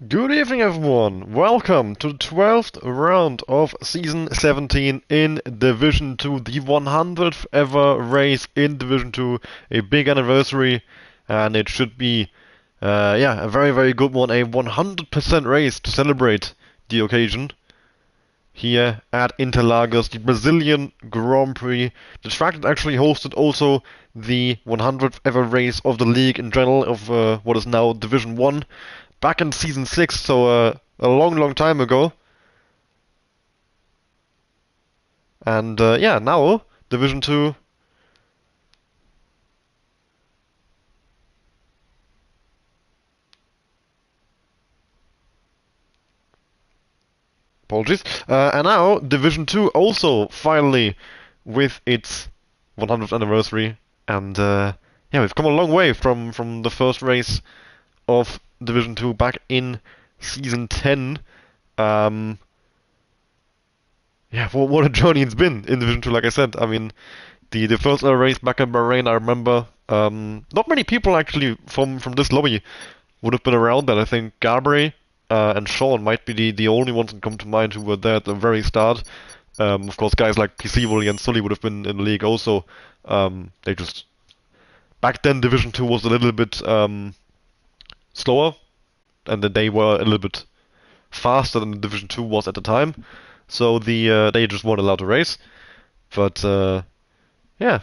Good evening, everyone. Welcome to the 12th round of Season 17 in Division 2, the 100th ever race in Division 2, a big anniversary, and it should be, a very, very good one, a 100% race to celebrate the occasion here at Interlagos, the Brazilian Grand Prix. The track that actually hosted also the 100th ever race of the league in general of what is now Division 1 back in Season 6, so a long, long time ago. And yeah, now Division 2. Apologies. And now Division 2 also finally with its 100th anniversary. And yeah, we've come a long way from the first race of Division 2 back in Season 10. Um, yeah, what a journey it's been in Division 2, like I said. I mean, the first ever race back in Bahrain, I remember not many people actually from this lobby would have been around that. I think Gabri and Sean might be the only ones that come to mind who were there at the very start. Of course, guys like PC and Sully would have been in the league also. They just back then Division 2 was a little bit slower, and then they were a little bit faster than Division 2 was at the time. So they just weren't allowed to race. But yeah,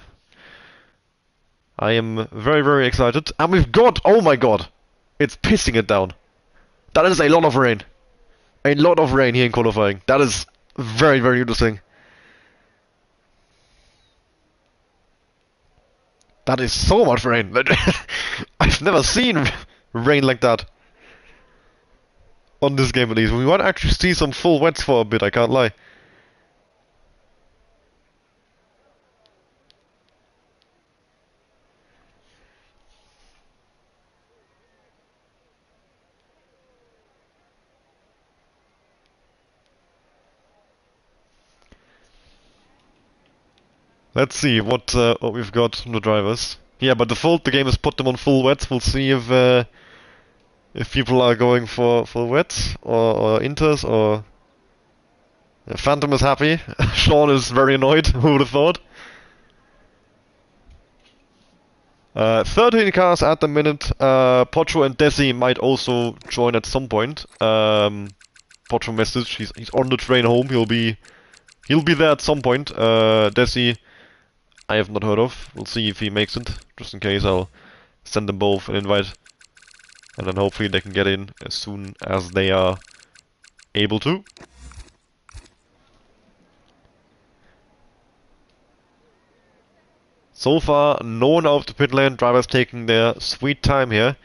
I am very, very excited. And we've got, oh my god, it's pissing it down. That is a lot of rain. A lot of rain here in qualifying. That is very, very interesting. That is so much rain. I've never seen rain like that on this game at least. We might actually see some full wets for a bit, I can't lie. Let's see what we've got from the drivers. Yeah, by default the game has put them on full wets. We'll see if people are going for wets or inters or Phantom is happy. Sean is very annoyed. Who would have thought? 13 cars at the minute. Pocho and Desi might also join at some point. Pocho message. He's on the train home. He'll be there at some point. Desi, I have not heard of. We'll see if he makes it. Just in case, I'll send them both an invite, and then hopefully they can get in as soon as they are able to. So far, no one out of the pit lane. Drivers taking their sweet time here.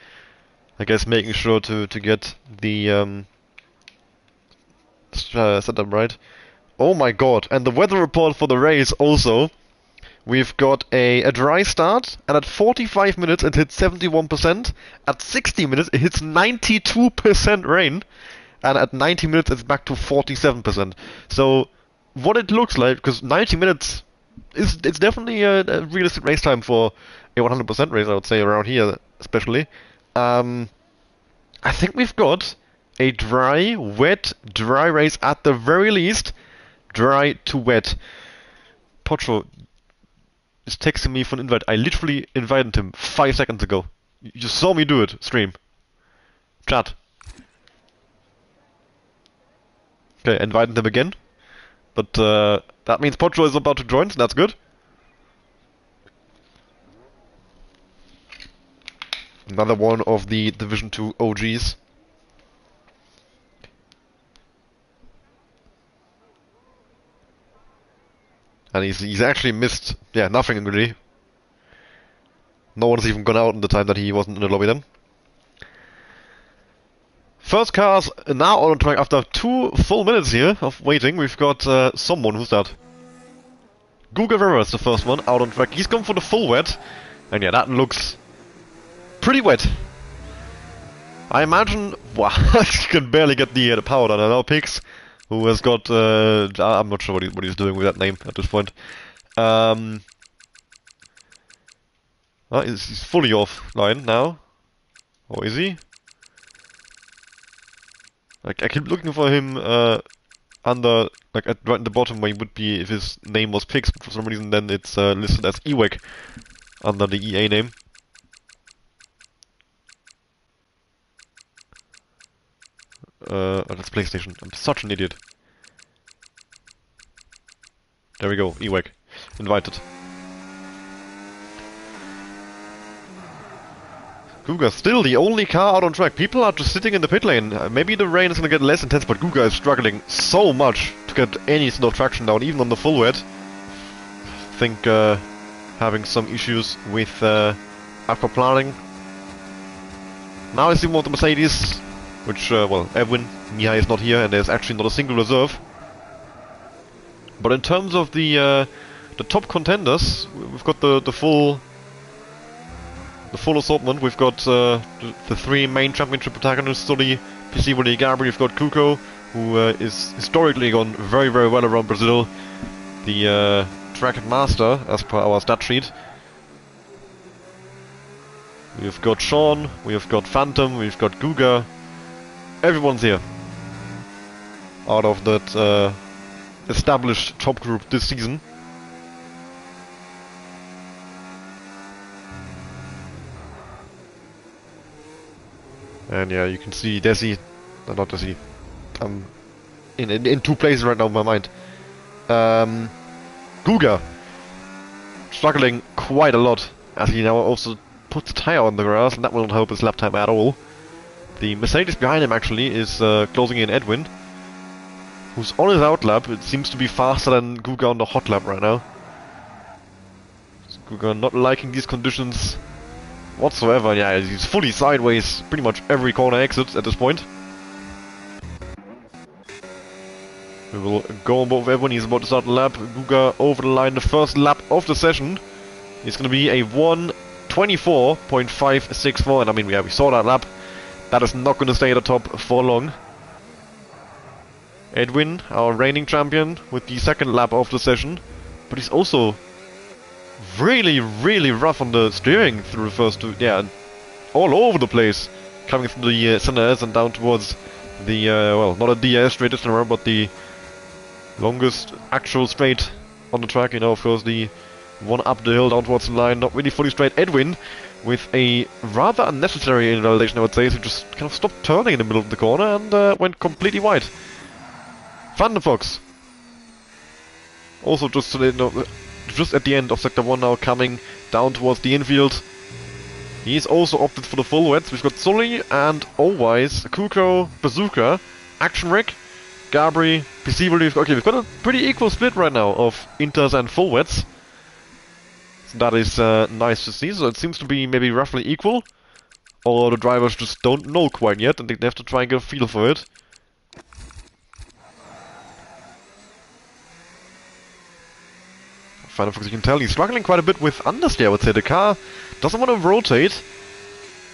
I guess making sure to get the setup right. Oh my god! And the weather report for the race also. We've got a dry start, and at 45 minutes it hits 71%. At 60 minutes it hits 92% rain, and at 90 minutes it's back to 47%. So what it looks like, because 90 minutes it's definitely a realistic race time for a 100% race, I would say, around here especially. Um, I think we've got a dry, wet, dry race at the very least. Dry to wet. Pocho is texting me for an invite. I literally invited him 5 seconds ago. You just saw me do it, stream. Chat. Okay, invited him again. But that means Pocho is about to join, so that's good. Another one of the Division 2 OGs. And he's actually missed, yeah, nothing really. No one's even gone out in the time that he wasn't in the lobby then. First cars now on track after 2 full minutes here of waiting. We've got someone, who's that? Guga Rivera is the first one out on track. He's gone for the full wet. And yeah, that looks pretty wet. I imagine, wow, he can barely get the power down. And now Pix, who has got, I'm not sure what he's doing with that name at this point. Well, he's fully offline now. Or is he? Like, I keep looking for him under, like, right in the bottom where he would be if his name was Pix, but for some reason then it's listed as Ewek under the EA name. Oh, that's PlayStation. I'm such an idiot. There we go, Ewek. Invited. Guga still the only car out on track. People are just sitting in the pit lane. Maybe the rain is gonna get less intense, but Guga is struggling so much to get any sort of traction down, even on the full wet. I think having some issues with aquaplaning. Now I see more of the Mercedes, which, well, Edwin, Mihai is not here, and there's actually not a single reserve. But in terms of the top contenders, we've got the full assortment. We've got the three main championship protagonists: Sully, PCWD, Gabri. We've got Kuko, who is historically gone very, very well around Brazil. The track master, as per our stat sheet. We've got Sean, we've got Phantom, we've got Guga. Everyone's here. Out of that established top group this season. And yeah, you can see Desi, not Desi. I'm in two places right now in my mind. Guga struggling quite a lot as he now also puts a tire on the grass, and that will not help his lap time at all. The Mercedes behind him actually is closing in Edwin, who's on his out lap. It seems to be faster than Guga on the hot lap right now. Guga not liking these conditions whatsoever. Yeah, he's fully sideways pretty much every corner exit at this point. We will go on board with Edwin. He's about to start the lap. Guga over the line, the first lap of the session. It's going to be a 1:24.564, and I mean, yeah, we saw that lap. That is not going to stay at the top for long. Edwin, our reigning champion, with the second lap of the session, but he's also really, really rough on the steering through the first two. Yeah, all over the place, coming through the centers and down towards the well, not a DS straight this time, but the longest actual straight on the track. You know, of course, the one up the hill down towards the line, not really fully straight. Edwin with a rather unnecessary invalidation, I would say. So he just kind of stopped turning in the middle of the corner and went completely wide. Phantom Fox also just at the end of Sector 1 now, coming down towards the infield. He's also opted for the full wets. We've got Sully and Alwise, Kuko, Bazooka, Action Rick, Gabri, PC. Okay, we've got a pretty equal split right now of inters and full wets. So that is nice to see. So it seems to be maybe roughly equal. Or the drivers just don't know quite yet, and they have to try and get a feel for it. Phantom Fox, you can tell he's struggling quite a bit with understeer, I would say. The car doesn't want to rotate,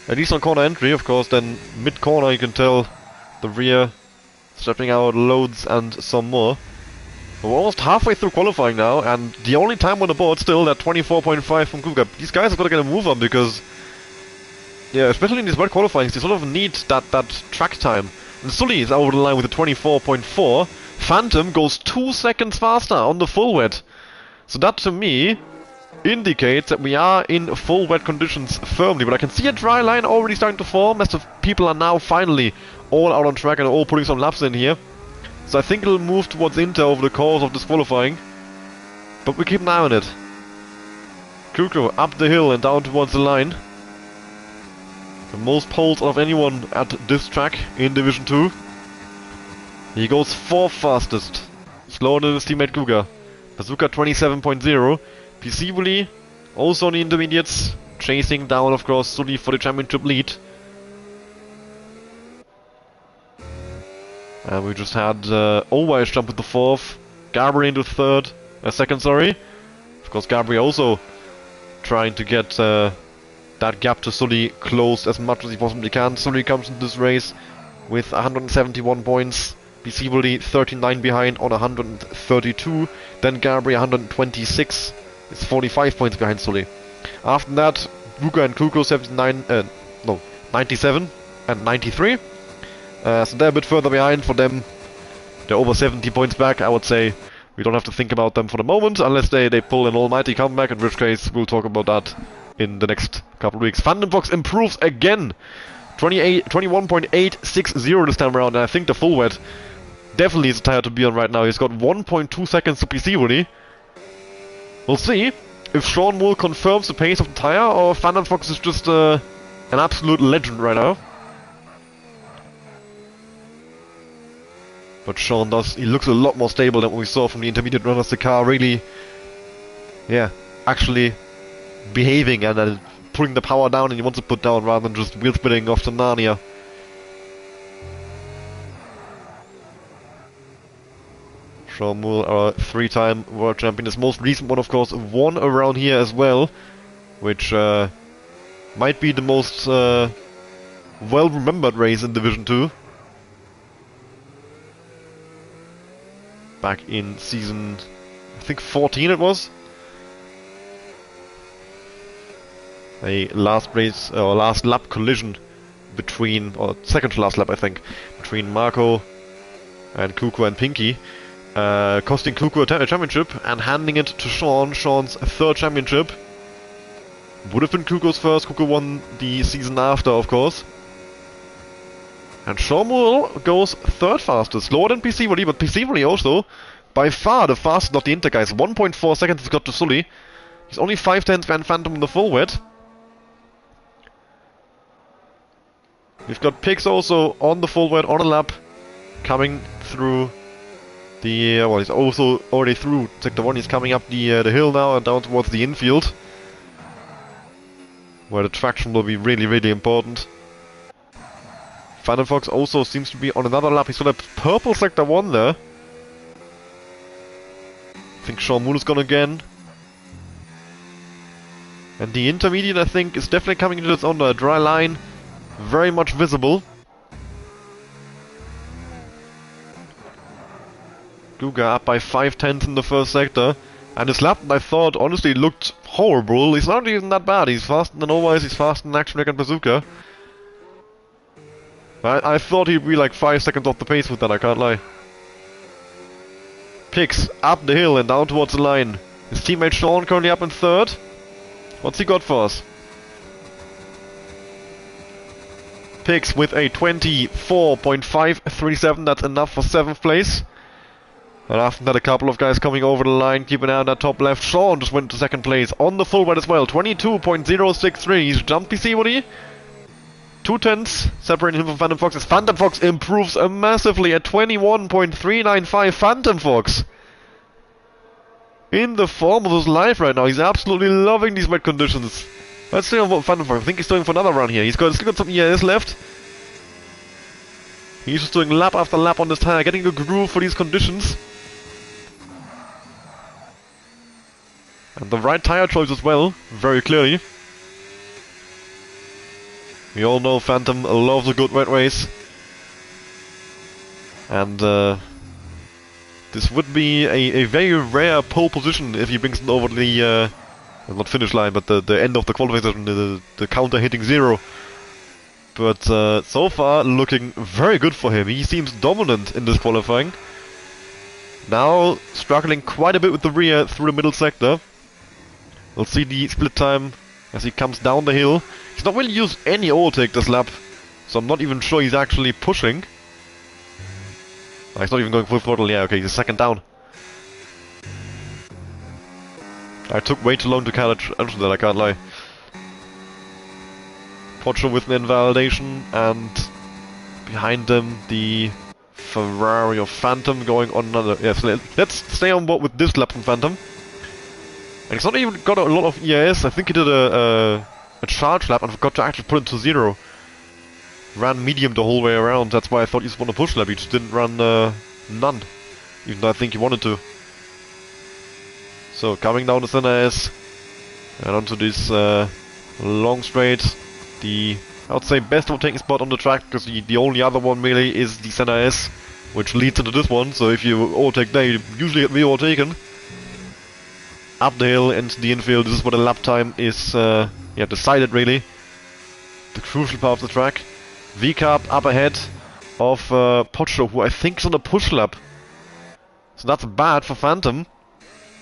at least on corner entry, of course. Then mid-corner you can tell the rear stepping out loads and some more. We're almost halfway through qualifying now, and the only time on the board still that 24.5 from Guga. These guys have got to get a move on, because yeah, especially in these wet qualifying, they sort of need that track time. And Sully is over the line with a 24.4. Phantom goes 2 seconds faster on the full wet. So that, to me, indicates that we are in full wet conditions firmly. But I can see a dry line already starting to form, as the people are now finally all out on track and all putting some laps in here. So I think it'll move towards Inter over the course of this qualifying. But we keep an eye on it. Kuko up the hill and down towards the line. The most poles of anyone at this track in Division 2. He goes 4th fastest. Slower than his teammate Guga. Bazooka 27.0. PC Wooly also on the intermediates, chasing down, of course, Sully for the championship lead. And we just had Always jump into 4th, Gabri into 3rd, second, sorry. Of course, Gabri also trying to get that gap to Sully closed as much as he possibly can. Sully comes into this race with 171 points. PC Wooly 39 behind on 132. Then Gabri 126. It's 45 points behind Sully. After that, Guga and Kuko 97 and 93. So they're a bit further behind. For them, they're over 70 points back. I would say we don't have to think about them for the moment, unless they pull an almighty comeback, in which case we'll talk about that in the next couple of weeks. Phantom Fox improves again. 21.860 this time around, and I think the full wet definitely is a tire to be on right now. He's got 1.2 seconds to PC, really. We'll see if Sean Moore confirms the pace of the tire, or Phantom Fox is just an absolute legend right now. But Sean he looks a lot more stable than what we saw from the intermediate runners. The car really, yeah, actually behaving and putting the power down, and he wants to put down rather than just wheel spinning off to Narnia. Sean Moore, our 3-time world champion. His most recent one, of course, won around here as well, which might be the most well-remembered race in Division 2. Back in season, I think 14 it was. A last race, or last lap collision between, or second to last lap I think, between Marco and Kuko and Pinky, costing Kuko a championship and handing it to Sean, Sean's 3rd championship. Would have been Kuko's first. Kuko won the season after, of course. And Sean Moore goes 3rd fastest, slower than Pisivoli, but Pisivoli also by far the fastest of the Inter guys. 1.4 seconds he's got to Sully. He's only 5/10 Van Phantom in the full wet. We've got Pix also on the full wet, on a lap, coming through the... well, he's also already through Sector 1. He's coming up the hill now and down towards the infield, where the traction will be really, really important. Phantom Fox also seems to be on another lap. He's got a purple Sector 1 there. I think Sean Moon is gone again. And the intermediate, I think, is definitely coming into its own. A dry line, very much visible. Guga up by 5/10 in the first sector. And his lap, I thought, honestly looked horrible. He's not even that bad. He's faster than Always, he's faster than Action Wreck and Bazooka. I thought he'd be like 5 seconds off the pace with that, I can't lie. Pix up the hill and down towards the line. His teammate Sean currently up in 3rd. What's he got for us? Pix with a 24.537, that's enough for 7th place. And after that, a couple of guys coming over the line. Keep an eye on that top left. Sean just went to 2nd place on the full wet as well. 22.063. He's jumped PC, would he? 2/10 separating him from Phantom Fox. As Phantom Fox improves massively at 21.395. Phantom Fox in the form of his life right now. He's absolutely loving these wet conditions. Let's see what Phantom Fox. I think he's going for another run here. Still got some EIS left. He's just doing lap after lap on this tire, getting a groove for these conditions. And the right tire choice as well, very clearly. We all know Phantom loves a good wet race. And this would be a very rare pole position if he brings it over the, not finish line, but the end of the qualifying session, the counter hitting 0. But so far, looking very good for him. He seems dominant in this qualifying. Now, struggling quite a bit with the rear through the middle sector. We'll see the split time as he comes down the hill. He's not really used any overtake this lap, so I'm not even sure he's actually pushing. Oh, he's not even going full throttle. Yeah, okay, he's 2nd down. I took way too long to catch that, I can't lie. Pocho with an invalidation, and behind them the Ferrari of Phantom going on another. Yes, let's stay on board with this lap from Phantom. And he's not even got a lot of EIS. I think he did a charge lap and forgot to actually put it to 0. Ran medium the whole way around. That's why I thought he just won a push lap. He just didn't run none, even though I think he wanted to. So coming down the center S and onto this long straight. I would say best overtaking spot on the track, because the only other one really is the center S, which leads into this one. So if you overtake there, you usually get re-overtaken. Up the hill into the infield. This is where the lap time is decided, really. The crucial part of the track. V-Carb up ahead. of Pocho, who I think is on a push lap. So that's bad for Phantom,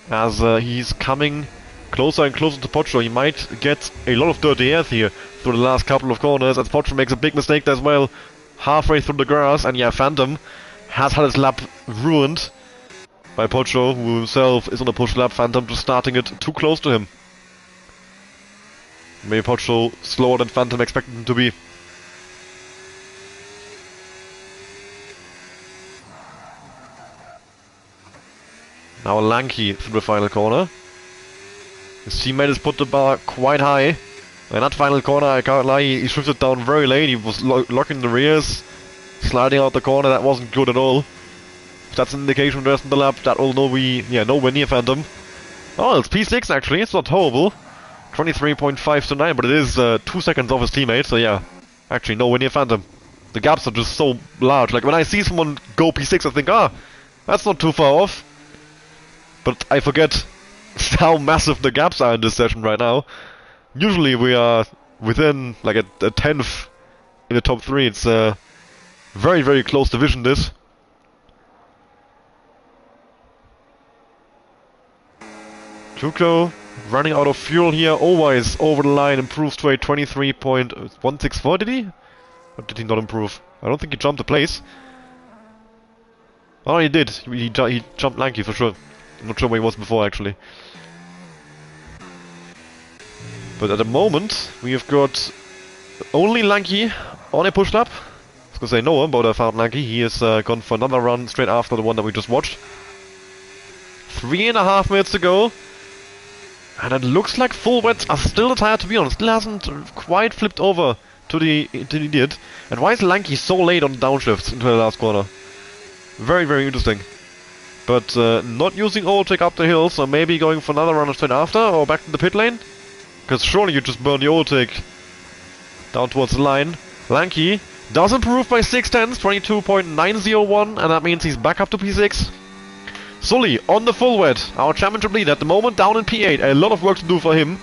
as he's coming closer and closer to Pocho. He might get a lot of dirty air here through the last couple of corners, as Pocho makes a big mistake there as well, halfway through the grass, and yeah, Phantom has had his lap ruined by Pocho, who himself is on a push lap. Phantom just starting it too close to him. Maybe Pocho slower than Phantom expected him to be. Now Lanky through the final corner. His teammate has put the bar quite high. In that final corner, I can't lie, he shifted down very late. He was locking the rears, sliding out the corner. That wasn't good at all. If that's an indication for the rest of the lap, that will nowhere near Phantom. Oh, it's P6 actually, it's not horrible. 23.529, but it is 2 seconds off his teammate, so yeah. Actually, nowhere near Phantom. The gaps are just so large. Like, when I see someone go P6, I think, that's not too far off. But I forget how massive the gaps are in this session right now. Usually we are within like a 10th in the top 3. It's a very, very close division, this. Juco running out of fuel here, always over the line, improves to a 23.164, did he? Or did he not improve? I don't think he jumped a place. Oh, he did. He jumped Lanky for sure. I'm not sure where he was before, actually. But at the moment, we have got only Lanky on a push lap. I was gonna say no, but I found Lanky. He has gone for another run straight after the one that we just watched. 3.5 minutes to go. And it looks like full wets are still the tire to be on. Still hasn't quite flipped over to the idiot. And why is Lanky so late on the downshifts into the last corner? Very, very interesting. But not using overtake up the hill, so maybe going for another run straight after, or back to the pit lane. Because surely you just burn the overtake down towards the line. Lanky does improve by 6/10, 22.901, and that means he's back up to P6. Sully on the full wet, our championship lead at the moment down in P8. A lot of work to do for him,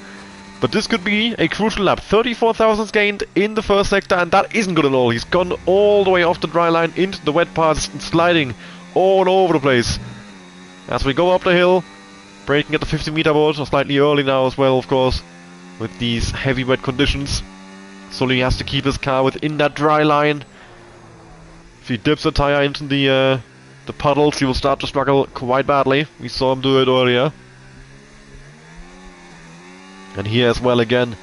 but this could be a crucial lap. 34 thousandths gained in the first sector, and that isn't good at all. He's gone all the way off the dry line into the wet parts and sliding all over the place. As we go up the hill, braking at the 50-meter board, or slightly early now as well, of course, with these heavy wet conditions. Sully has to keep his car within that dry line. If he dips a tire into the puddles, he will start to struggle quite badly. We saw him do it earlier. And here as well again,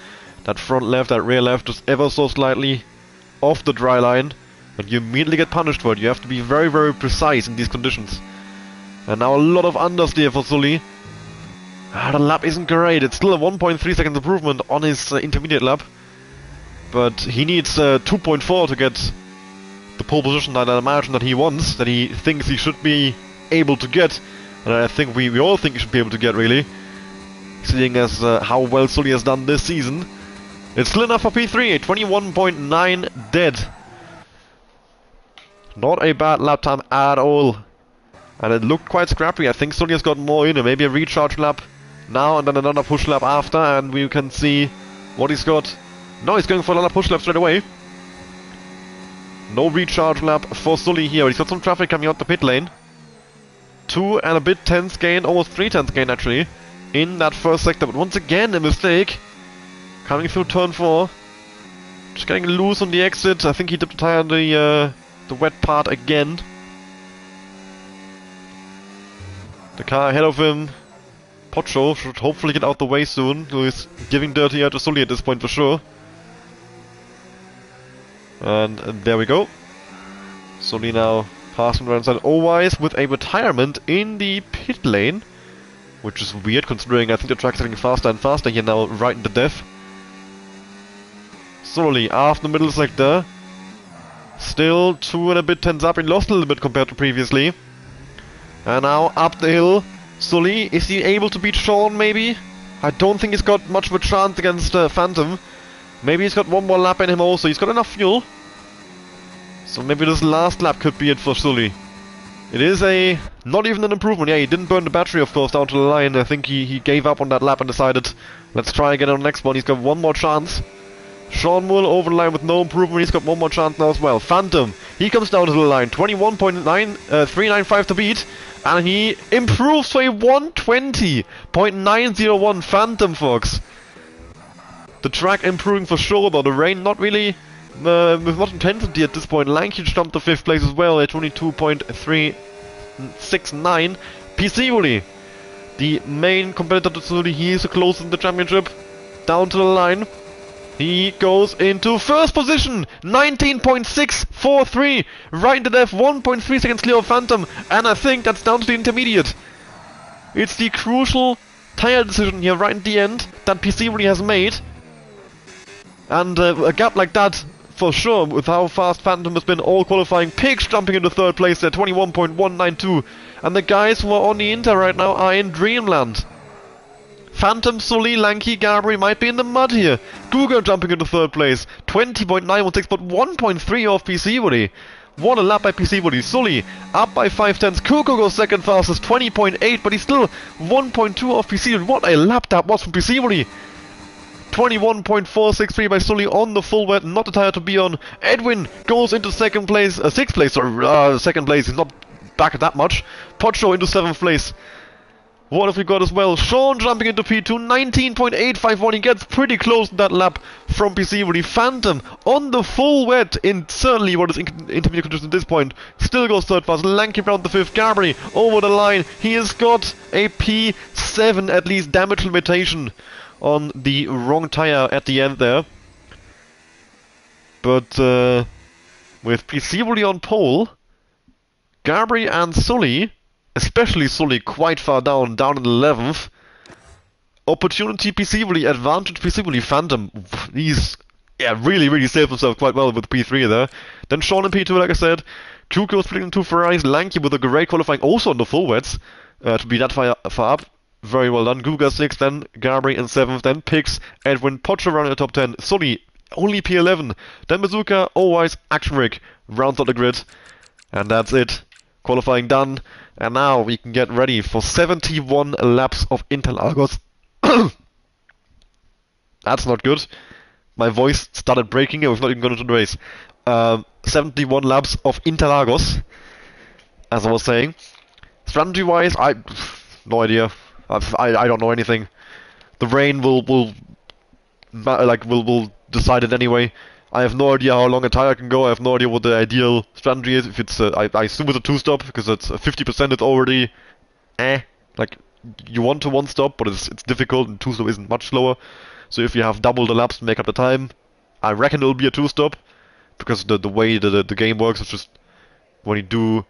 that front left, that rear left, just ever so slightly off the dry line, and you immediately get punished for it. You have to be very, very precise in these conditions. And now a lot of understeer for Sully. The lap isn't great. It's still a 1.3 seconds improvement on his intermediate lap. But he needs 2.4 to get the pole position that I imagine that he wants, that he thinks he should be able to get. And I think we all think he should be able to get, really. Seeing as how well Sully has done this season. It's still enough for P3, a 21.9 dead. Not a bad lap time at all. And it looked quite scrappy. I think Sully has got more in it. Maybe a recharge lap now and then another push lap after, and we can see what he's got. No, he's going for another push lap straight away. No recharge lap for Sully here. He's got some traffic coming out the pit lane. 2 and a bit tenths gain, almost 3 tenths gain actually, in that first sector. But once again, a mistake. Coming through turn 4. Just getting loose on the exit. I think he dipped the tire on the wet part again. The car ahead of him, Pocho, should hopefully get out the way soon, who is giving dirty air to Sully at this point for sure. And there we go. Sully now passing around inside Owise with a retirement in the pit lane, which is weird considering I think the track's getting faster and faster here now, right into death. Sully after the middle sector, still 2 and a bit tenths up, he lost a little bit compared to previously. And now up the hill, Sully, is he able to beat Sean maybe? I don't think he's got much of a chance against Phantom. Maybe he's got one more lap in him also, he's got enough fuel. So maybe this last lap could be it for Sully. It is not even an improvement. Yeah, he didn't burn the battery of course down to the line. I think he gave up on that lap and decided, let's try again on the next one. He's got one more chance. Sean Mull over the line with no improvement, he's got one more chance now as well. Phantom He comes down to the line, 21.395 to beat, and he improves to a 120.901 Phantom Fox. The track improving for sure, though the rain not really with much intensity at this point. Lanky jumped to 5th place as well at 22.369. PC Wooly, the main competitor to Sully, he is the closest in the championship. Down to the line. He goes into 1st position, 19.643, right into death, 1.3 seconds clear of Phantom, and I think that's down to the intermediate. It's the crucial tire decision here right at the end that PC really has made. And a gap like that, for sure, with how fast Phantom has been all qualifying. Pigs jumping into 3rd place at 21.192, and the guys who are on the Inter right now are in dreamland. Phantom, Sully, Lanky, Gabri might be in the mud here. Guga jumping into 3rd place, 20.916, but 1.3 off PC Woody. What a lap by PC Woody. Sully up by 5/10. Kuko goes 2nd fastest, 20.8, but he's still 1.2 off PC Woody. What a lap that was from PC Woody. 21.463 by Sully on the full wet, not the tire to be on. Edwin goes into 2nd place, 6th place, or 2nd place, he's not back at that much. Pocho into 7th place. What have we got as well? Sean jumping into P2, 19.851. He gets pretty close to that lap from PC Woody. Phantom on the full wet in certainly what is intermediate conditions at this point. Still goes 3rd fast. Lanky round the 5th. Gabri over the line. He has got a P7 at least damage limitation on the wrong tire at the end there. But with PC Woody on pole, Gabri and Sully, especially Sully, quite far down in the 11th. Opportunity PC Woody, advantage PC Woody. Phantom, he's really saved himself quite well with P3 there. Then Sean in P2, like I said. Kuko splitting into 2 Ferraris. Lanky with a great qualifying also on the full wets to be that far up. Very well done. Guga 6th, then Gabri in 7th, then Pix, Edwin, Pocho running the top 10. Sully only P11. Then Bazooka, Always, Action Rig rounds out the grid. And that's it. Qualifying done. And now we can get ready for 71 laps of Interlagos. That's not good. My voice started breaking. I was not even going to the race. 71 laps of Interlagos, as I was saying. Strategy-wise, no idea. I don't know anything. The rain will decide it anyway. I have no idea how long a tire can go. I have no idea what the ideal strategy is. If it's, I assume it's a 2-stop because it's 50%. It's already, like you want to 1-stop, but it's difficult, and 2-stop isn't much slower. So if you have double the laps to make up the time, I reckon it'll be a 2-stop, because the way the game works is just when you do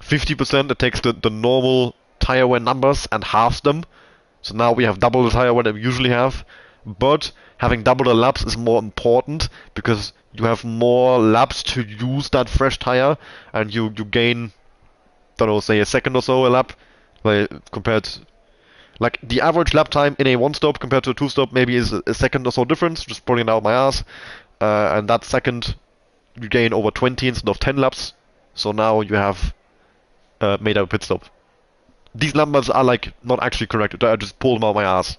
50%, it takes the normal tire wear numbers and halves them. So now we have double the tire wear that we usually have. But having double the laps is more important because you have more laps to use that fresh tire, and you gain, don't know, say a second or so a lap, compared, like the average lap time in a 1-stop compared to a 2-stop maybe is a second or so difference, just pulling it out my ass, and that second you gain over 20 instead of 10 laps, so now you have made a pit stop. These numbers are like not actually correct, I just pulled them out my ass.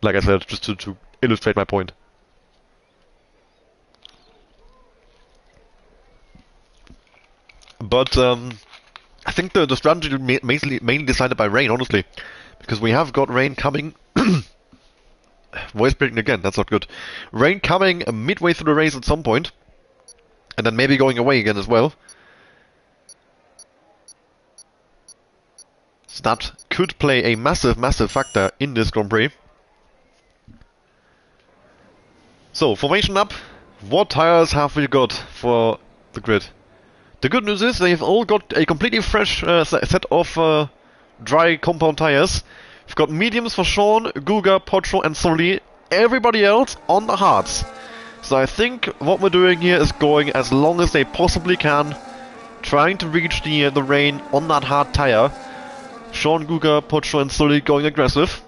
Like I said, just to illustrate my point. But I think the strategy is mainly decided by rain, honestly, because we have got rain coming. Voice breaking again, that's not good. Rain coming midway through the race at some point, and then maybe going away again as well. So that could play a massive factor in this Grand Prix. So, formation up. What tires have we got for the grid? The good news is they've all got a completely fresh set of dry compound tires. We've got mediums for Sean, Guga, Pocho and Sully. Everybody else on the hards. So I think what we're doing here is going as long as they possibly can, trying to reach the rain on that hard tire. Sean, Guga, Pocho and Sully going aggressive.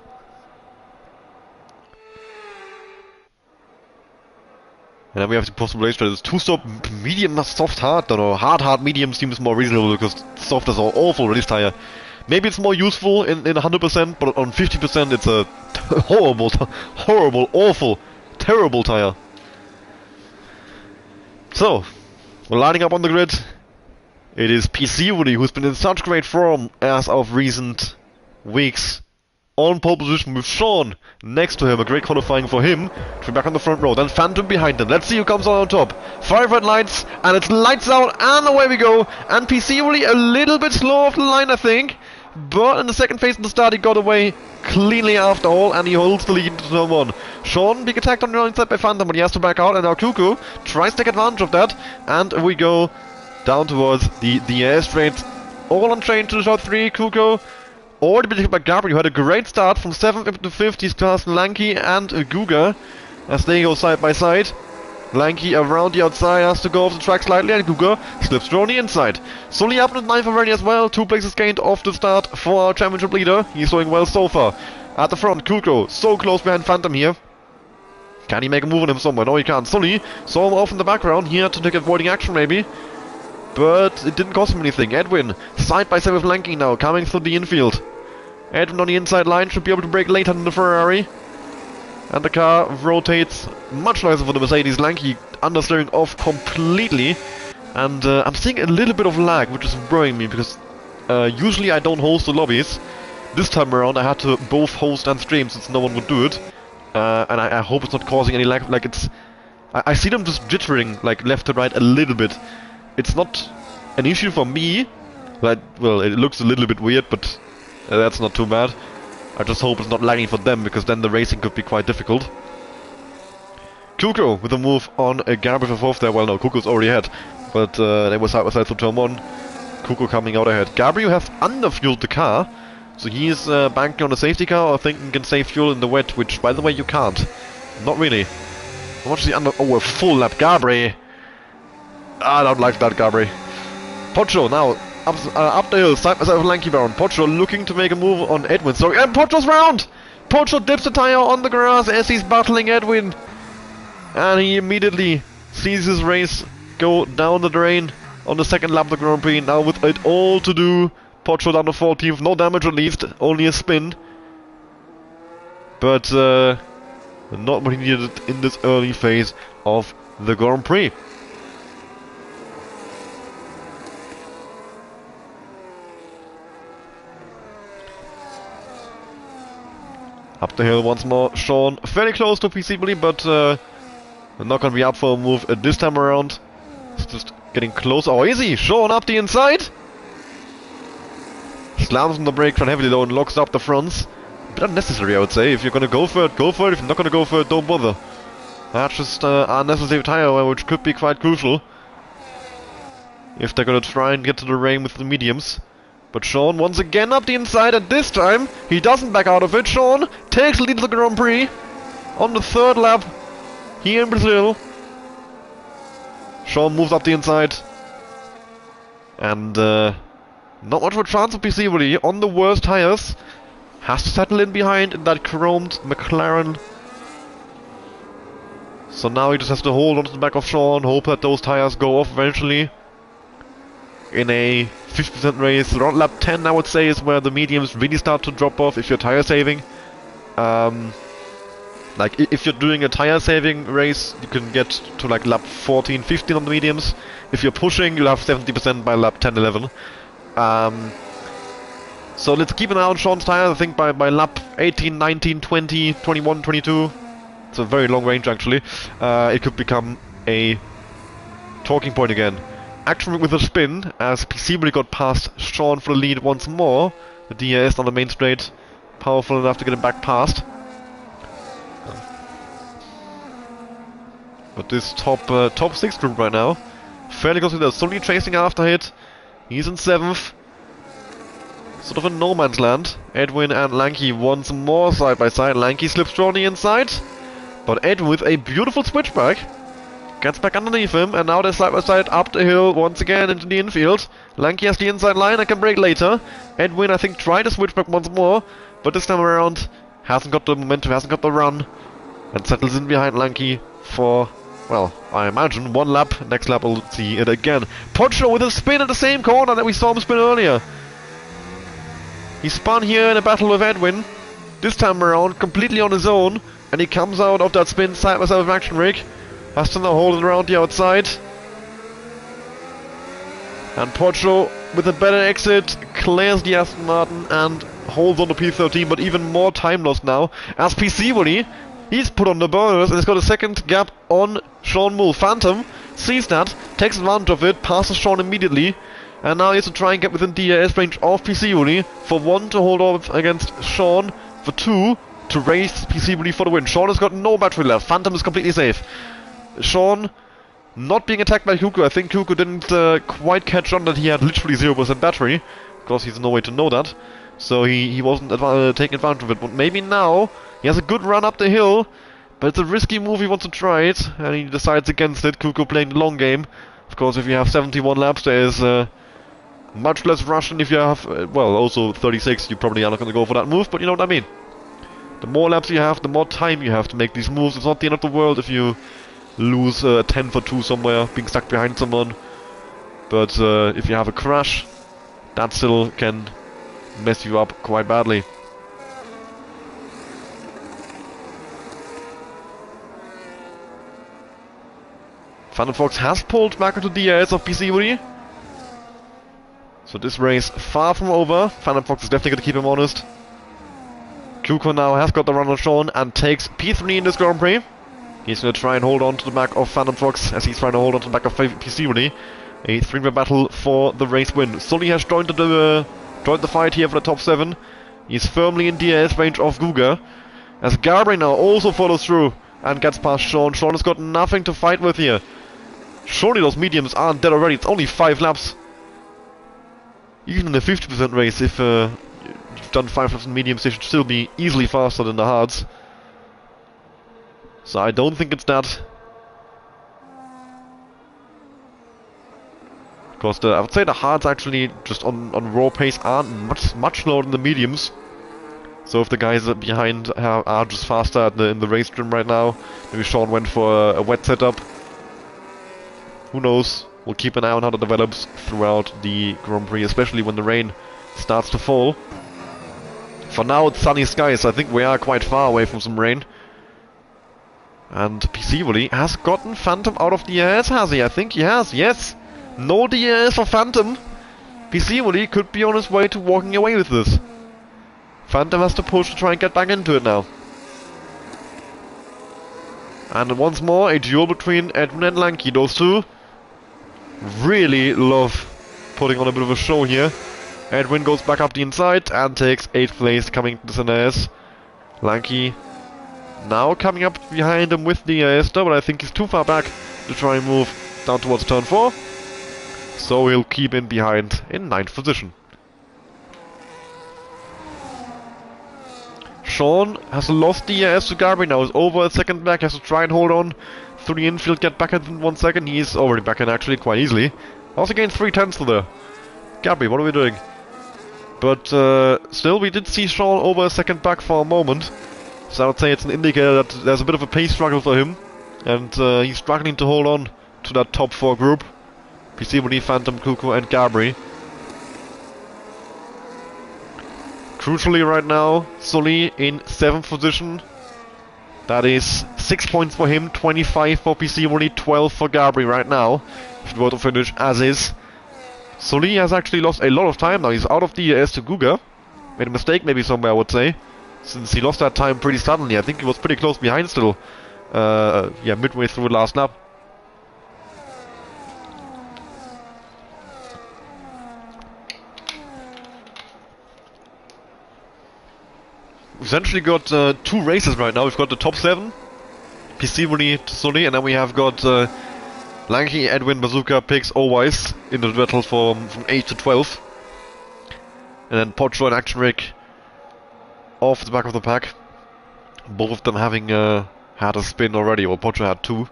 And then we have the possible race strategy. 2-stop medium, soft, hard. Don't know. Hard, medium seems more reasonable because soft is all awful with this tire. Maybe it's more useful in 100%, but on 50% it's a horrible, awful, terrible tire. So, Lining up on the grid, it is PC Woody, who's been in such great form as of recent weeks. On pole position with Sean next to him. A great qualifying for him to be back on the front row. Then Phantom behind him. Let's see who comes on top. 5 red lights, and it's lights out, and away we go. And PC Woody a little bit slow off the line, I think. But in the second phase in the start, he got away cleanly after all, and he holds the lead into turn 1. Sean being attacked on the inside by Phantom, but he has to back out, and now Kuku tries to take advantage of that. And we go down towards the air straight. All on train to the shot 3, Kuku. Already been hit by Gabriel, who had a great start from 7th up to 5th. He's passed Lanky and Guga as they go side by side. Lanky around the outside has to go off the track slightly, and Guga slips through on the inside. Sully up in 9th already as well. 2 places gained off the start for our championship leader. He's doing well so far. At the front, Kuko so close behind Phantom here. Can he make a move on him somewhere? No, he can't. Sully saw him off in the background. He had to take avoiding action maybe, but it didn't cost him anything. Edwin side by side with Lanky now, coming through the infield. Edwin on the inside line should be able to brake later than the Ferrari. And the car rotates much nicer for the Mercedes. Lanky understeering off completely. And I'm seeing a little bit of lag, which is worrying me, because usually I don't host the lobbies. This time around I had to both host and stream since no one would do it. And I hope it's not causing any lag. Like it's... I see them just jittering like left to right a little bit. It's not an issue for me. Like, well, it looks a little bit weird, but... that's not too bad. I just hope it's not lagging for them, because then the racing could be quite difficult. Kuko with a move on Gabriel for 4th there. Well, no, Kuko's already ahead, but they were side by side through turn 1. Kuko coming out ahead. Gabriel has underfueled the car, so he's banking on a safety car, or thinking he can save fuel in the wet, which, by the way, you can't. Not really. How much is the under... Oh, a full lap. Gabriel! I don't like that, Gabriel. Pocho now. Up the hill, side by side with Lanky Baron. Pocho looking to make a move on Edwin. Sorry, and Pocho's round! Pocho dips the tire on the grass as he's battling Edwin. And he immediately sees his race go down the drain on the second lap of the Grand Prix. Now with it all to do, Pocho down to 14th. No damage at least, only a spin. But not what he needed in this early phase of the Grand Prix. Up the hill once more, Sean fairly close to PC Bully, but not gonna be up for a move this time around. It's just getting close. Oh, easy! Sean up the inside! Slams on the brake quite heavily though and locks up the fronts. A bit unnecessary, I would say. If you're gonna go for it, go for it. If you're not gonna go for it, don't bother. That's just unnecessary tire wear, which could be quite crucial if they're gonna try and get to the rain with the mediums. But Sean once again up the inside, and this time he doesn't back out of it. Sean takes the lead of the Grand Prix on the 3rd lap here in Brazil. Sean moves up the inside, and not much of a chance of PC really on the worst tires. Has to settle in behind in that chromed McLaren. So now he just has to hold onto the back of Sean, hope that those tires go off eventually. In a 50% race, around lap 10 I would say is where the mediums really start to drop off if you're tire saving. Like if you're doing a tire saving race, you can get to like lap 14, 15 on the mediums. If you're pushing, you'll have 70% by lap 10, 11. So let's keep an eye on Sean's tires. I think by lap 18, 19, 20, 21, 22, it's a very long range actually, it could become a talking point again. Action with a spin, as PC really got past Sean for the lead once more. The DRS on the main straight, powerful enough to get him back past. But this top 6 group right now, fairly close to that. Sully chasing after it. He's in 7th. Sort of a no man's land. Edwin and Lanky once more side by side. Lanky slips through on the inside, but Edwin with a beautiful switchback gets back underneath him, and now they're side by side up the hill once again into the infield. Lanky has the inside line, I can brake later. Edwin, I think, tried to switch back once more, but this time around hasn't got the momentum, hasn't got the run, and settles in behind Lanky for, well, I imagine 1 lap. Next lap we'll see it again. Pocho with a spin at the same corner that we saw him spin earlier. He spun here in a battle with Edwin, this time around completely on his own, and he comes out of that spin side by side with Action Rig. Has to now hold it around the outside. And Pocho, with a better exit, clears the Aston Martin and holds on to P13, but even more time lost now, as P0, he's put on the burners and he's got a second gap on Sean Moole. Phantom sees that, takes advantage of it, passes Sean immediately, and now he has to try and get within the DRS range of P0, for 1 to hold off against Sean, for 2 to race P0 for the win. Sean has got no battery left, Phantom is completely safe. Sean not being attacked by Kuku. I think Kuku didn't quite catch on that he had literally 0% battery. Of course, he's no way to know that. So he wasn't taking advantage of it. But maybe now he has a good run up the hill. But it's a risky move, he wants to try it. And he decides against it. Kuku playing the long game. Of course, if you have 71 laps, there is much less rush than if you have, well, also 36. You probably are not going to go for that move, but you know what I mean. The more laps you have, the more time you have to make these moves. It's not the end of the world if you lose 10 for 2 somewhere, being stuck behind someone. But if you have a crash, that still can mess you up quite badly. Phantom Fox has pulled back into the DRS of PC. So this race far from over. Phantom Fox is definitely going to keep him honest. Kuko now has got the run on Sean and takes P3 in this Grand Prix. He's going to try and hold on to the back of Phantom Fox as he's trying to hold on to the back of PC. A 3-way battle for the race win. Sully has joined the fight here for the top 7. He's firmly in DRS range of Guga. As Garbray now also follows through and gets past Sean. Sean has got nothing to fight with here. Surely those mediums aren't dead already. It's only 5 laps. Even in a 50% race, if you've done 5 laps in mediums, they should still be easily faster than the hards. So I don't think it's that. Because I would say the hards actually just on raw pace aren't much slower than the mediums. So if the guys behind are just faster in the race trim right now, maybe Sean went for a wet setup. Who knows? We'll keep an eye on how that develops throughout the Grand Prix, especially when the rain starts to fall. For now it's sunny skies, so I think we are quite far away from some rain. And PC has gotten Phantom out of DRS, has he? I think he has, yes! No DRS for Phantom! PC could be on his way to walking away with this. Phantom has to push to try and get back into it now. And once more, a duel between Edwin and Lanky. Those two really love putting on a bit of a show here. Edwin goes back up the inside and takes 8th place, coming to Sanaes. Lanky now coming up behind him with the Esther, but I think he's too far back to try and move down towards turn 4. So he'll keep in behind in 9th position. Sean has lost the ES to Garbray now. He's over a second back, has to try and hold on through the infield, get back in 1 second. He's already back in actually quite easily. Also gained 3 tenths there. Garbray, what are we doing? But still, we did see Sean over a second back for a moment. So I would say it's an indicator that there's a bit of a pace struggle for him. And he's struggling to hold on to that top 4 group. PC, Phantom, Kuku and Garbray. Crucially right now, Sully in 7th position. That is 6 points for him, 25 for PC, 12 for Garbray right now. If it were to finish as is. Sully has actually lost a lot of time now. He's out of the ES to Guga. Made a mistake maybe somewhere, I would say. Since he lost that time pretty suddenly. I think he was pretty close behind still. Yeah, midway through the last lap. We've essentially got 2 races right now. We've got the top 7. PC, Sully, and then we have got Lanky, Edwin, Bazooka, Pigs, Owise in the battle from 8 to 12. And then Pocho and Action Rick off the back of the pack. Both of them having had a spin already, well, Pocho had 2.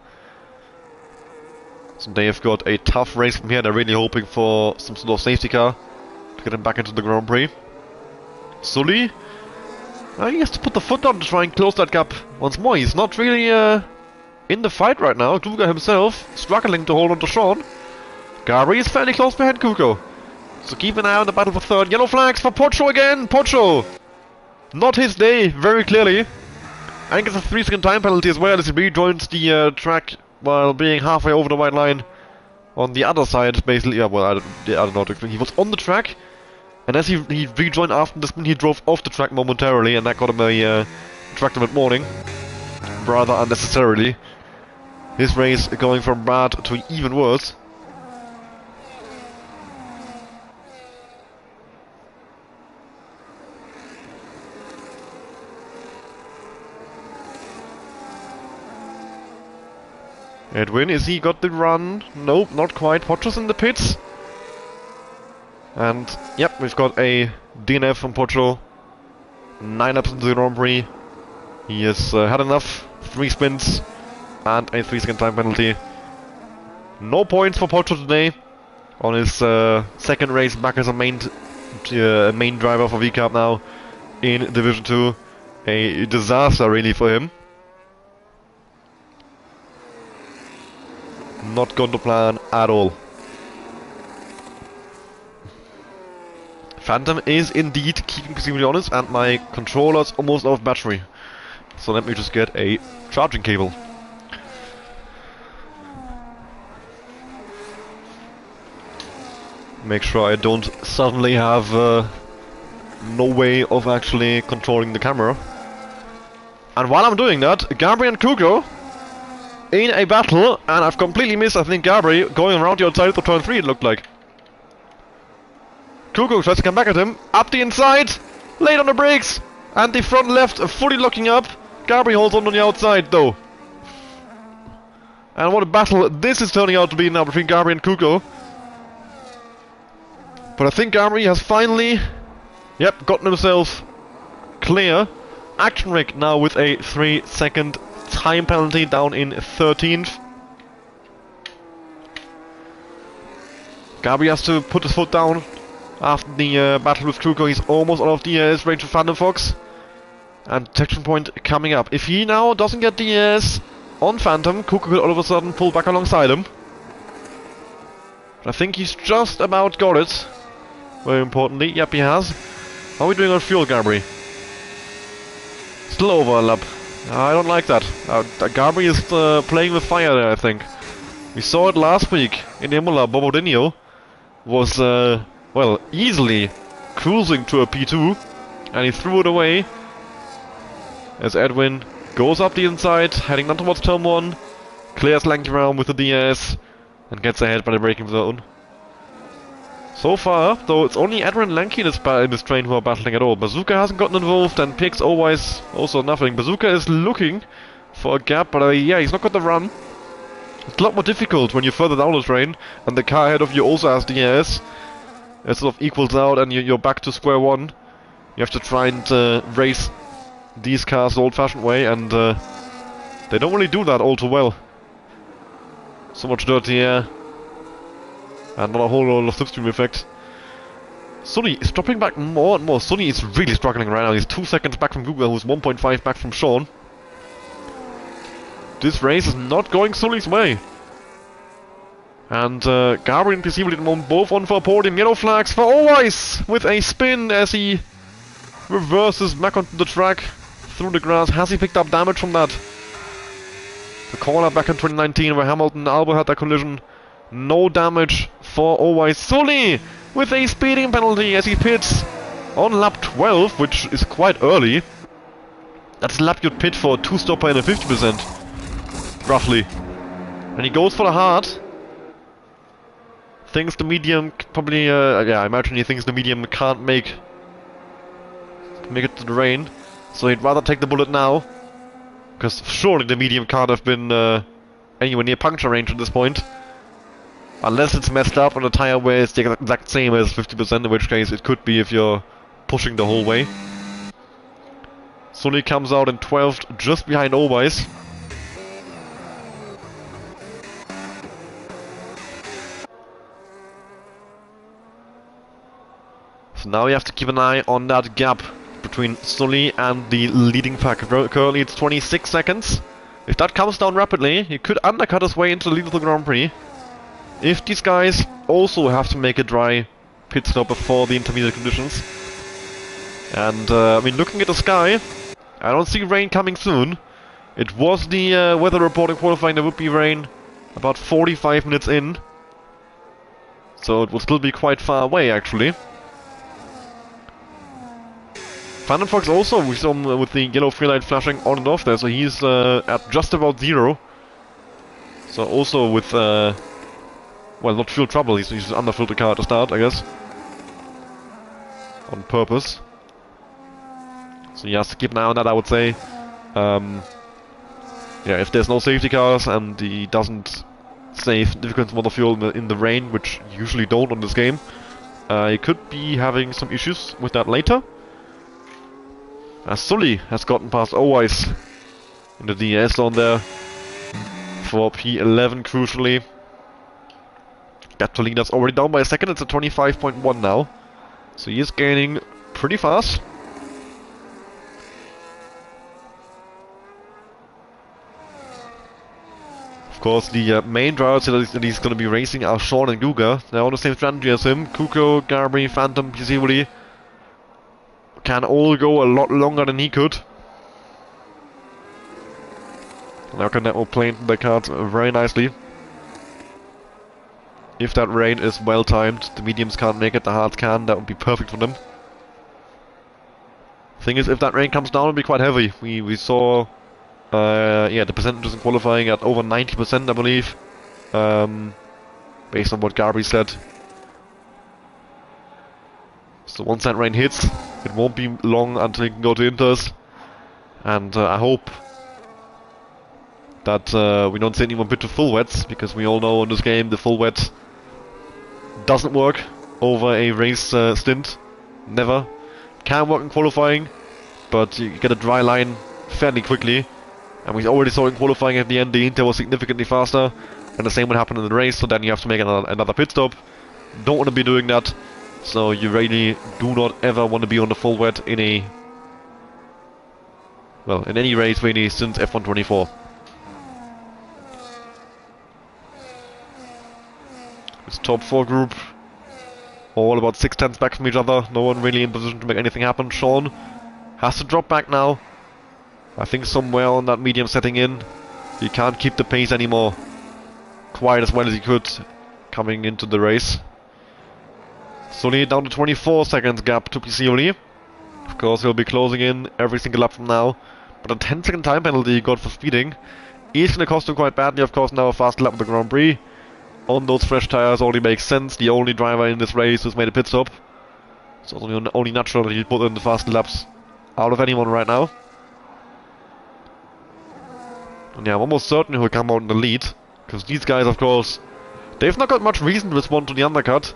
So they have got a tough race from here. They're really hoping for some sort of safety car to get them back into the Grand Prix. Sully, he has to put the foot down to try and close that gap once more. He's not really in the fight right now. Kuko himself struggling to hold on to Sean. Garbray is fairly close behind Kuko. So keep an eye on the battle for 3rd. Yellow flags for Pocho again. Pocho! Not his day, very clearly. And gets a 3-second time penalty as well as he rejoins the track while being halfway over the white line on the other side, basically. Yeah, well, I don't know. He was on the track, and as he rejoined after the spin, he drove off the track momentarily, and that got him a tractor mid-morning, rather unnecessarily. His race going from bad to even worse. Edwin, is he got the run? Nope, not quite. Pocho's in the pits. And, yep, we've got a DNF from Pocho. 9 laps into the Grand Prix. He has had enough. 3 spins and a 3-second time penalty. No points for Pocho today on his second race back as a main driver for VCAP now in Division 2. A disaster really for him. Not going to plan at all. Phantom is indeed keeping me honest, and my controller's almost out of battery. So let me just get a charging cable. Make sure I don't suddenly have no way of actually controlling the camera. And while I'm doing that, Gabri and Kuko in a battle, and I've completely missed, I think, Gabri going around the outside of turn 3, it looked like. Kuko tries to come back at him, up the inside, late on the brakes, and the front left fully locking up. Gabri holds on the outside, though. And what a battle this is turning out to be now between Gabri and Kuko. But I think Gabri has finally, yep, gotten himself clear. Action Rig now with a 3-second time penalty down in 13th. Gabri has to put his foot down after the battle with Kuko. He's almost out of the range of Phantom Fox. And detection point coming up. If he now doesn't get the on Phantom, Kuko could all of a sudden pull back alongside him. But I think he's just about got it. Very importantly, yep, he has. How are we doing on fuel, Gabri? Still over a lap. I don't like that. Gabri is playing with fire there, I think. We saw it last week in Imola. Bobo Dinho was, well, easily cruising to a P2, and he threw it away as Edwin goes up the inside, heading down towards turn 1, clears Lanky around with the DS, and gets ahead by the braking zone. So far, though, it's only Edwin and Lanky in this train who are battling at all. Bazooka hasn't gotten involved, and Pix always also nothing. Bazooka is looking for a gap, but yeah, he's not got the run. It's a lot more difficult when you're further down the train, and the car ahead of you also has DRS. It sort of equals out, and you're back to square one. You have to try and race these cars the old-fashioned way, and they don't really do that all too well. So much dirty air. And not a whole lot of slipstream effect. Sonny is dropping back more and more. Sonny is really struggling right now. He's 2 seconds back from Google, who's 1.5 back from Sean. This race is not going Sonny's way. And Gabri and PC at the moment both on for a podium. Yellow flags for Always with a spin as he reverses back onto the track through the grass. Has he picked up damage from that? The corner back in 2019 where Hamilton and Albert had that collision. No damage for Always. Sully with a speeding penalty as he pits on lap 12, which is quite early. That's the lap you'd pit for a 2-stopper and a 50%, roughly. And he goes for the hard. Thinks the medium probably, yeah, I imagine he thinks the medium can't make it to the rain. So he'd rather take the bullet now. Because surely the medium can't have been anywhere near puncture range at this point. Unless it's messed up on a tire where it's the exact same as 50%, in which case it could be if you're pushing the whole way. Sully comes out in 12th, just behind Always. So now you have to keep an eye on that gap between Sully and the leading pack. Currently it's 26 seconds. If that comes down rapidly, he could undercut his way into the lead of the Grand Prix. If these guys also have to make a dry pit stop before the intermediate conditions. And, I mean, looking at the sky, I don't see rain coming soon. It was the weather report in qualifying there would be rain about 45 minutes in. So it will still be quite far away, actually. Phantom Fox also, we saw him with the yellow free light flashing on and off there, so he's at just about 0. So also with, well, not fuel trouble, he's under-filled the car at the start, I guess. On purpose. So he has to keep an eye on that, I would say. Yeah, if there's no safety cars and he doesn't save significant amount of fuel in the rain, which you usually don't on this game, he could be having some issues with that later. As Sully has gotten past Oweiss in the DRS zone there for P11, crucially. Gattolina's already down by a second, it's at 25.1 now. So he is gaining pretty fast. Of course, the main drivers that he's going to be racing are Sean and Guga. They're on the same strategy as him. Kuko, Gabri, Phantom, Pisivoli can all go a lot longer than he could. Now can will play into the cards very nicely. If that rain is well timed, the mediums can't make it, the hards can, that would be perfect for them. Thing is, if that rain comes down, it'll be quite heavy. We saw, yeah, the percentages in qualifying at over 90%, I believe, based on what Gabri said. So once that rain hits, it won't be long until you can go to Inters, and I hope that we don't see anyone bit to full wets, because we all know in this game the full wet doesn't work over a race stint. Never. Can work in qualifying, but you get a dry line fairly quickly. And we already saw in qualifying at the end the Inter was significantly faster, and the same would happen in the race, so then you have to make another pit stop. Don't want to be doing that, so you really do not ever want to be on the full wet in a... well, in any race really since F124. This top 4 group, all about 6/10 back from each other, no one really in position to make anything happen. Sean has to drop back now. I think somewhere on that medium setting in. He can't keep the pace anymore quite as well as he could coming into the race. Sully down to 24 seconds gap to Piscioli. Of course he'll be closing in every single lap from now, but a 10-second time penalty he got for speeding is going to cost him quite badly. Of course now a fast lap of the Grand Prix. On those fresh tires only makes sense. The only driver in this race who's made a pit stop. So it's only natural that he put in the fast laps out of anyone right now. And yeah, I'm almost certain he'll come out in the lead. Because these guys, of course, they've not got much reason to respond to the undercut.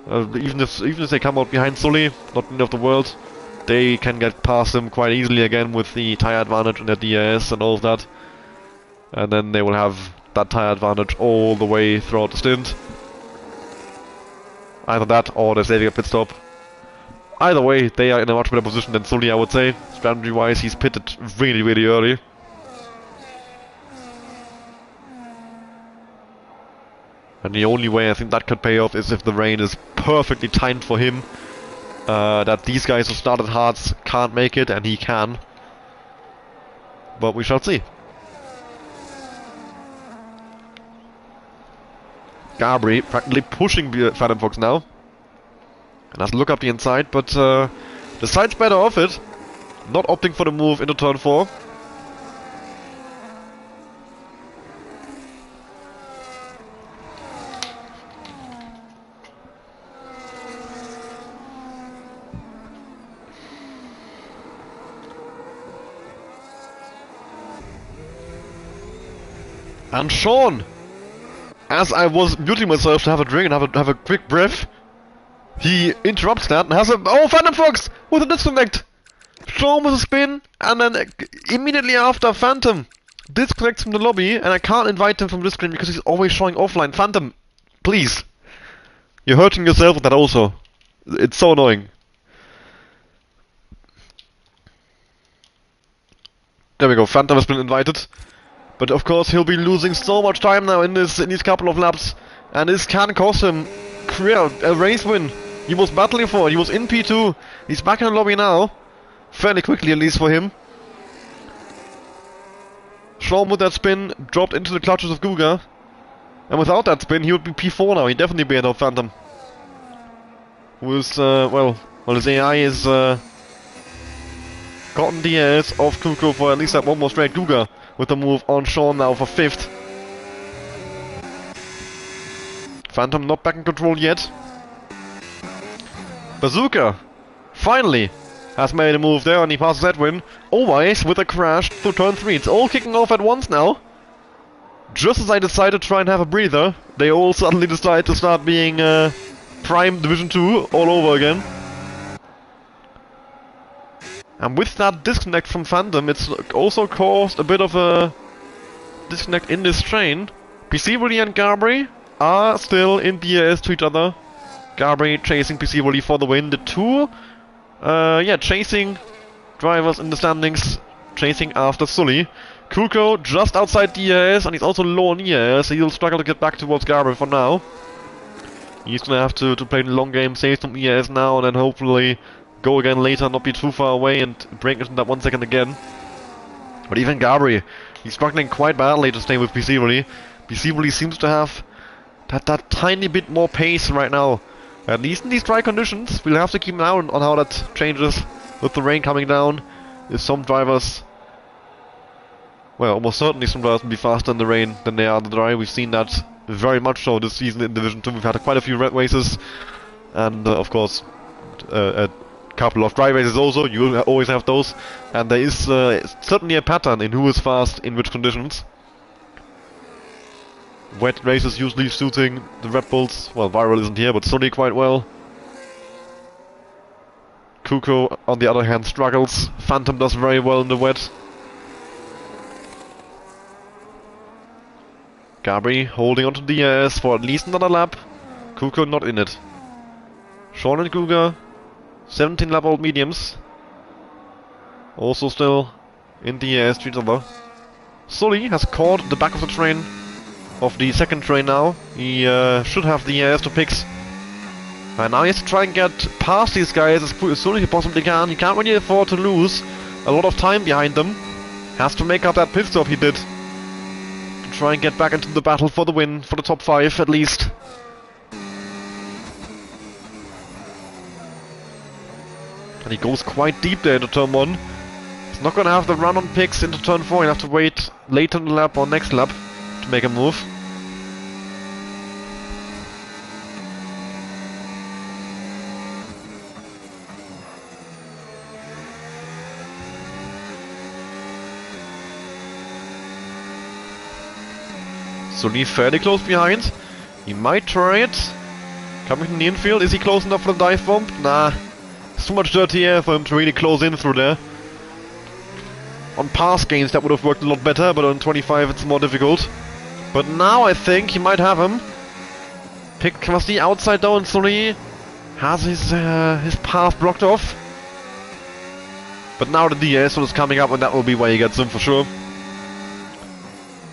Even if they come out behind Sully, not the end of the world, they can get past him quite easily again with the tire advantage and their DRS and all of that. And then they will have that tire advantage all the way throughout the stint. Either that or they're saving a pit stop. Either way, they are in a much better position than Sully, I would say. Strategy wise, he's pitted really, really early. And the only way I think that could pay off is if the rain is perfectly timed for him. That these guys who started hards can't make it, and he can. But we shall see. Gabri practically pushing Phantom Fox now. And has to look up the inside, but decides better off it. Not opting for the move into turn 4. And Sean, as I was muting myself to have a drink and have a quick breath, he interrupts that and has a... oh, Phantom Fox with a disconnect! Sean with a spin, and then immediately after, Phantom disconnects from the lobby, and I can't invite him from this screen because he's always showing offline. Phantom, please. You're hurting yourself with that also. It's so annoying. There we go, Phantom has been invited. But of course he'll be losing so much time now in these couple of laps, and this can cost him a race win. He was battling for it. He was in P2. He's back in the lobby now, fairly quickly at least for him. Sean with that spin dropped into the clutches of Guga. And without that spin, he would be P4 now. He'd definitely be an Phantom. Who's, well, his AI is, gotten the ass of Kuko for at least that one more straight. Guga with the move on Sean now for 5th. Phantom not back in control yet. Bazooka finally has made a move there and he passes Edwin. Always with a crash through turn 3. It's all kicking off at once now. Just as I decide to try and have a breather, they all suddenly decide to start being Prime Division 2 all over again. And with that disconnect from Phantom, it's also caused a bit of a disconnect in this train. PC Willy and Gabri are still in DRS to each other. Gabri chasing PC Willy for the win. The two, chasing drivers in the standings, chasing after Sully. Kuko just outside DRS, and he's also low on ERS, so he'll struggle to get back towards Gabri for now. He's gonna have to play the long game, save some ERS now, and then hopefully go again later, not be too far away, and break it in that 1 second again. But even Gabri, he's struggling quite badly to stay with PC Willy. PC Willy seems to have that tiny bit more pace right now. At least in these dry conditions, we'll have to keep an eye on how that changes with the rain coming down. If some drivers, well, almost certainly some drivers will be faster in the rain than they are in the dry. We've seen that very much so this season in Division 2. We've had quite a few red races, and of course, a couple of dry races also. You always have those, and there is certainly a pattern in who is fast in which conditions. Wet races usually suiting the Red Bulls. Well, Viral isn't here, but Sully quite well. Kuko, on the other hand, struggles. Phantom does very well in the wet. Gabri holding onto the DRS for at least another lap. Kuko not in it. Sean and Guga, 17 lap old mediums. Also still in DRS to each other. Sully has caught the back of the train. Of the second train now. He should have the ERS to Pix. And now he has to try and get past these guys as soon as he possibly can. He can't really afford to lose a lot of time behind them. Has to make up that pit stop he did. To try and get back into the battle for the win, for the top 5 at least. And he goes quite deep there into turn 1. He's not gonna have the run on Pix into turn 4. He'll have to wait later in the lap or next lap to make a move. Sully fairly close behind. He might try it. Coming from the infield, is he close enough for the dive bomb? Nah. It's too much dirty air for him to really close in through there. On past games that would have worked a lot better, but on 25 it's more difficult. But now I think he might have him. Pick was the outside though, and Sully has his path blocked off. But now the DS is coming up, and that will be where he gets him for sure.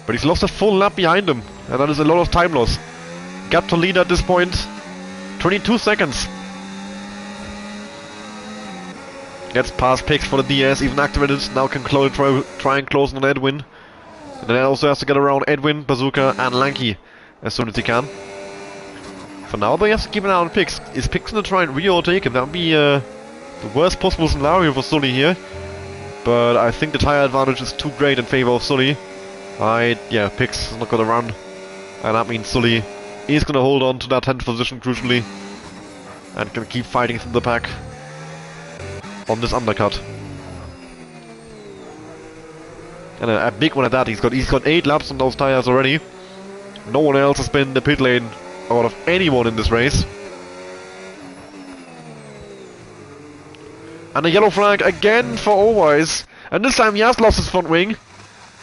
But he's lost a full lap behind him, and that is a lot of time loss. Gap to lead at this point, 22 seconds. Gets past Pix for the DS, even activated. Now can try and close on Edwin. And then also has to get around Edwin, Bazooka, and Lanky as soon as he can. For now, they have to keep an eye on Pix. Is Pix gonna try and re-overtake him? That would be the worst possible scenario for Sully here. But I think the tire advantage is too great in favor of Sully. Pix is not gonna run. And that means Sully is gonna hold on to that 10th position crucially. And can keep fighting through the pack on this undercut. And a big one at that. He's got 8 laps on those tires already. No one else has been in the pit lane out of anyone in this race. And a yellow flag again for Always. And this time he has lost his front wing.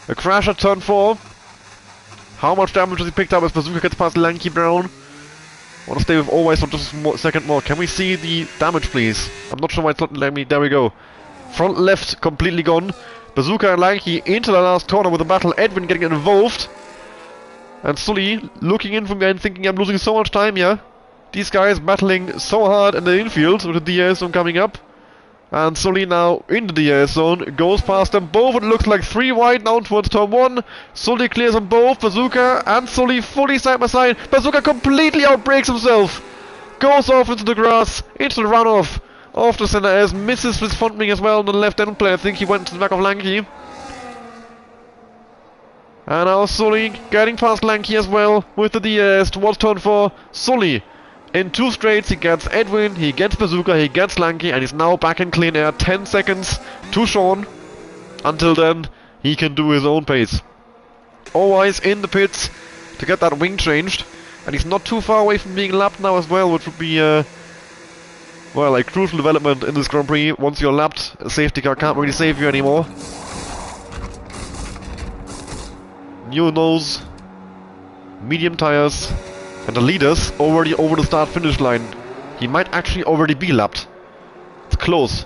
A crash at turn 4. How much damage has he picked up as Bazooka gets past Lanky Brown? I want to stay with Always for just a second more. Can we see the damage, please? I'm not sure why it's not letting me. There we go. Front left completely gone. Bazooka and Lanky into the last corner with a battle. Edwin getting involved. And Sully looking in from behind thinking I'm losing so much time here. These guys battling so hard in the infield with the DS coming up. And Sully now into the air zone, goes past them both, it looks like 3 wide now towards turn 1. Sully clears them both, Bazooka and Sully fully side by side. Bazooka completely outbrakes himself, goes off into the grass, into the runoff, off the center as misses with front wing as well on the left end play. I think he went to the back of Lanky. And now Sully getting past Lanky as well with the DS towards turn 4. Sully in 2 straights, he gets Edwin, he gets Bazooka, he gets Lanky, and he's now back in clean air. 10 seconds to Sean. Until then, he can do his own pace. Always in the pits to get that wing changed. And he's not too far away from being lapped now as well, which would be, well, a crucial development in this Grand Prix. Once you're lapped, a safety car can't really save you anymore. New nose, medium tires. And the leader's already over the start-finish line. He might actually already be lapped. It's close.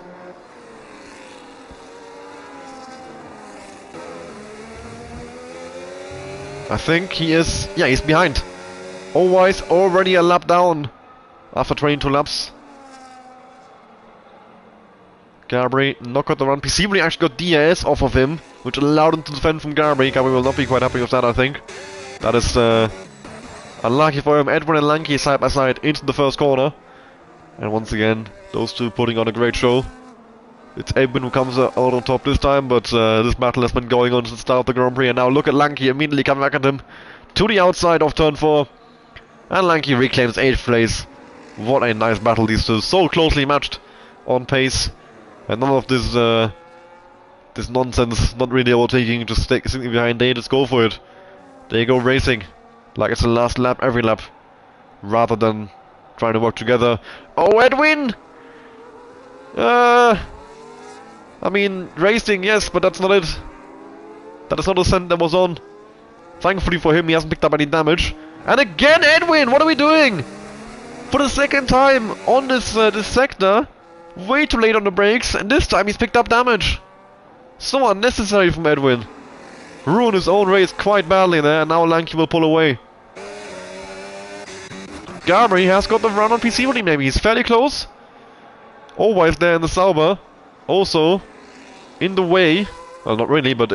I think he is... yeah, he's behind. Always already a lap down after 22 laps. Gabri not got the run. Pisibri actually got DRS off of him, which allowed him to defend from Gabri. Gabri will not be quite happy with that, I think. That is... unlucky for him. Edwin and Lanky side by side into the first corner. And once again, those two putting on a great show. It's Edwin who comes out on top this time, but this battle has been going on since the start of the Grand Prix. And now look at Lanky immediately coming back at him to the outside of turn 4. And Lanky reclaims 8th place. What a nice battle, these two. So closely matched on pace. And none of this this nonsense, not really overtaking, just sitting behind. They just go for it. They go racing. Like it's the last lap, every lap, rather than trying to work together. Oh, Edwin! I mean, racing, yes, but that's not it. That is not the scent that was on. Thankfully for him, he hasn't picked up any damage. And again, Edwin, what are we doing? For the second time on this sector, way too late on the brakes, and this time he's picked up damage. So unnecessary from Edwin. Ruined his own race quite badly there, and now Lanky will pull away. Gabri has got the run on Pisibri maybe, he's fairly close. Always there in the Sauber. Also, in the way, well not really, but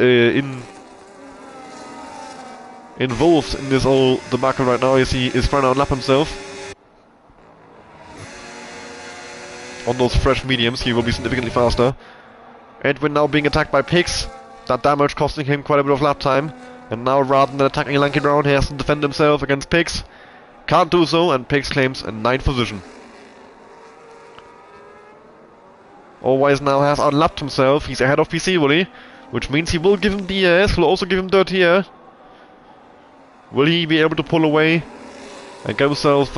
involved in this whole debacle right now, as he is trying to unlap himself. On those fresh mediums, he will be significantly faster. Edwin now being attacked by Pix. That damage costing him quite a bit of lap time. And now rather than attacking Lanky Brown, he has to defend himself against Pix. Can't do so, and Pix claims a 9th position. Always now has unlapped himself. He's ahead of Pisibri, which means he will give him DRS, will also give him dirty air. Will he be able to pull away and get himself,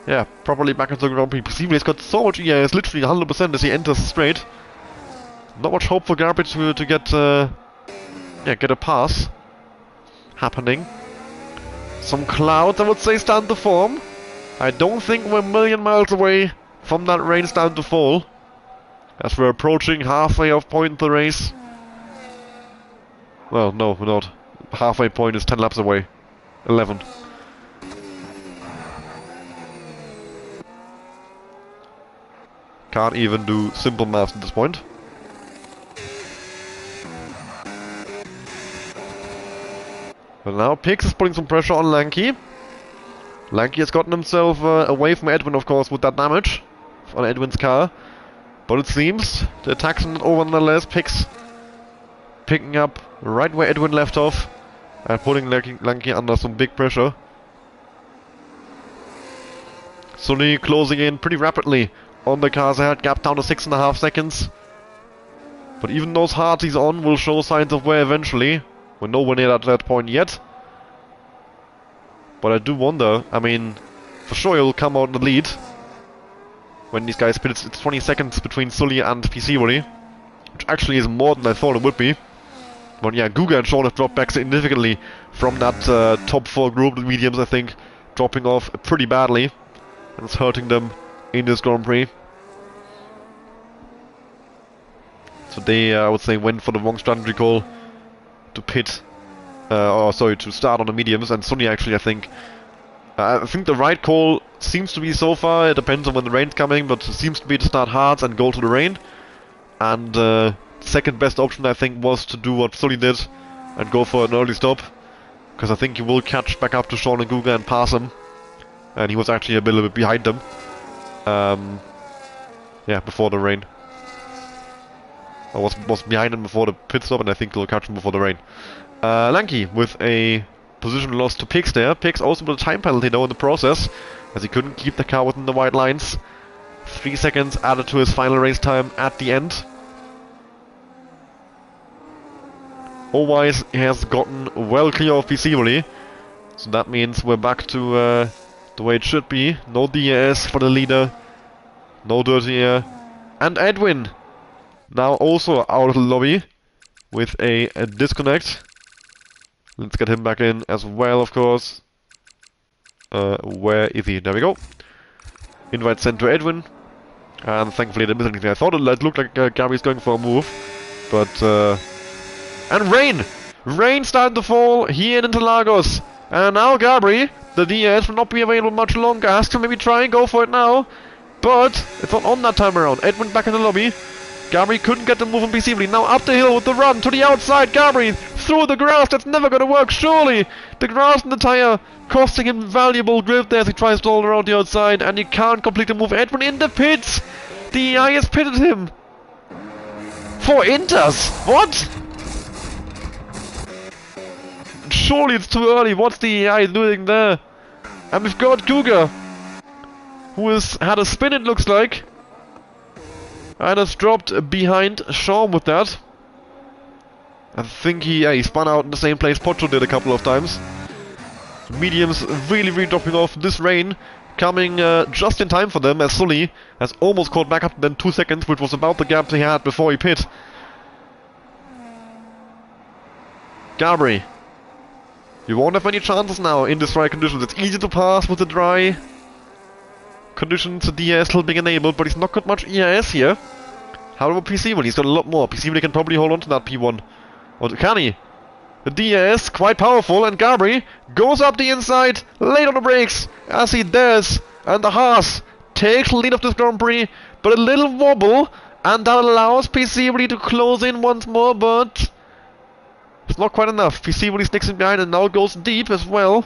yeah, properly back into the Grand Prix? Pisibri has got so much ES, literally 100% as he enters the straight. Not much hope for Garbage to get, yeah, get a pass happening. Some clouds, I would say, starting to form. I don't think we're a million miles away from that rain starting to fall, as we're approaching halfway of point of the race. Well, no, we're not. Halfway point is 10 laps away. 11. Can't even do simple math at this point. But now Pix is putting some pressure on Lanky. Lanky has gotten himself away from Edwin, of course, with that damage on Edwin's car. But it seems the attack's not over nonetheless. Pix picking up right where Edwin left off and putting Lanky under some big pressure. Sully closing in pretty rapidly on the cars ahead, gap down to 6.5 seconds. But even those hards he's on will show signs of wear eventually. We're nowhere near that point yet. But I do wonder, I mean, for sure he'll come out in the lead when these guys pit. It's 20 seconds between Sully and Pisibri, which actually is more than I thought it would be. But yeah, Guga and Sean have dropped back significantly from that top 4 group, the mediums, I think, dropping off pretty badly. And it's hurting them in this Grand Prix. So they, I would say, went for the wrong strategy call to pit, or sorry, to start on the mediums, and Sully actually, I think, I think the right call seems to be so far, it depends on when the rain's coming, but it seems to be to start hard and go to the rain. And second best option I think was to do what Sully did and go for an early stop. Because I think you will catch back up to Sean and Guga and pass him. And he was actually a little bit behind them. Yeah, before the rain. I was behind him before the pit stop, and I think he'll catch him before the rain. Lanky with a position loss to Pix there. Pix also with a time penalty though in the process, as he couldn't keep the car within the white lines. 3 seconds added to his final race time at the end. Always has gotten well clear of Pisivoli, so that means we're back to the way it should be. No DRS for the leader, no dirty air, and Edwin now also out of the lobby with a disconnect. Let's get him back in as well, of course. Where is he? There we go. Invite sent to Edwin. And thankfully I didn't miss anything. I thought it looked like Gabri's going for a move. But, and rain! Rain started to fall here in Interlagos. And now Gabri, the DS, will not be available much longer. Has to maybe try and go for it now. But it's not on that time around. Edwin back in the lobby. Gabri couldn't get the move on Pisivoli. Now up the hill with the run to the outside. Gabri through the grass. That's never going to work, surely. The grass in the tire costing him valuable grip there as he tries to all around the outside. And he can't complete the move. Edwin in the pits. The EI has pitted him. For Inters. What? Surely it's too early. What's the EI doing there? And we've got Guga, who has had a spin, it looks like. And has dropped behind Sean with that. I think he spun out in the same place Pocho did a couple of times. Mediums really dropping off. This rain coming just in time for them, as Sully has almost caught back up then 2 seconds, which was about the gap he had before he pit. Gabri, you won't have any chances now in this dry conditions. It's easy to pass with the dry conditions, the DS still being enabled, but he's not got much EIS here. However, Pisivoli, he's got a lot more. Pisivoli can probably hold on to that P1. Or can he? The DS, quite powerful, and Gabri goes up the inside, late on the brakes, as he does. And the Haas takes the lead of this Grand Prix, but a little wobble, and that allows Pisivoli to close in once more, but it's not quite enough. Pisivoli sticks in behind and now goes deep as well,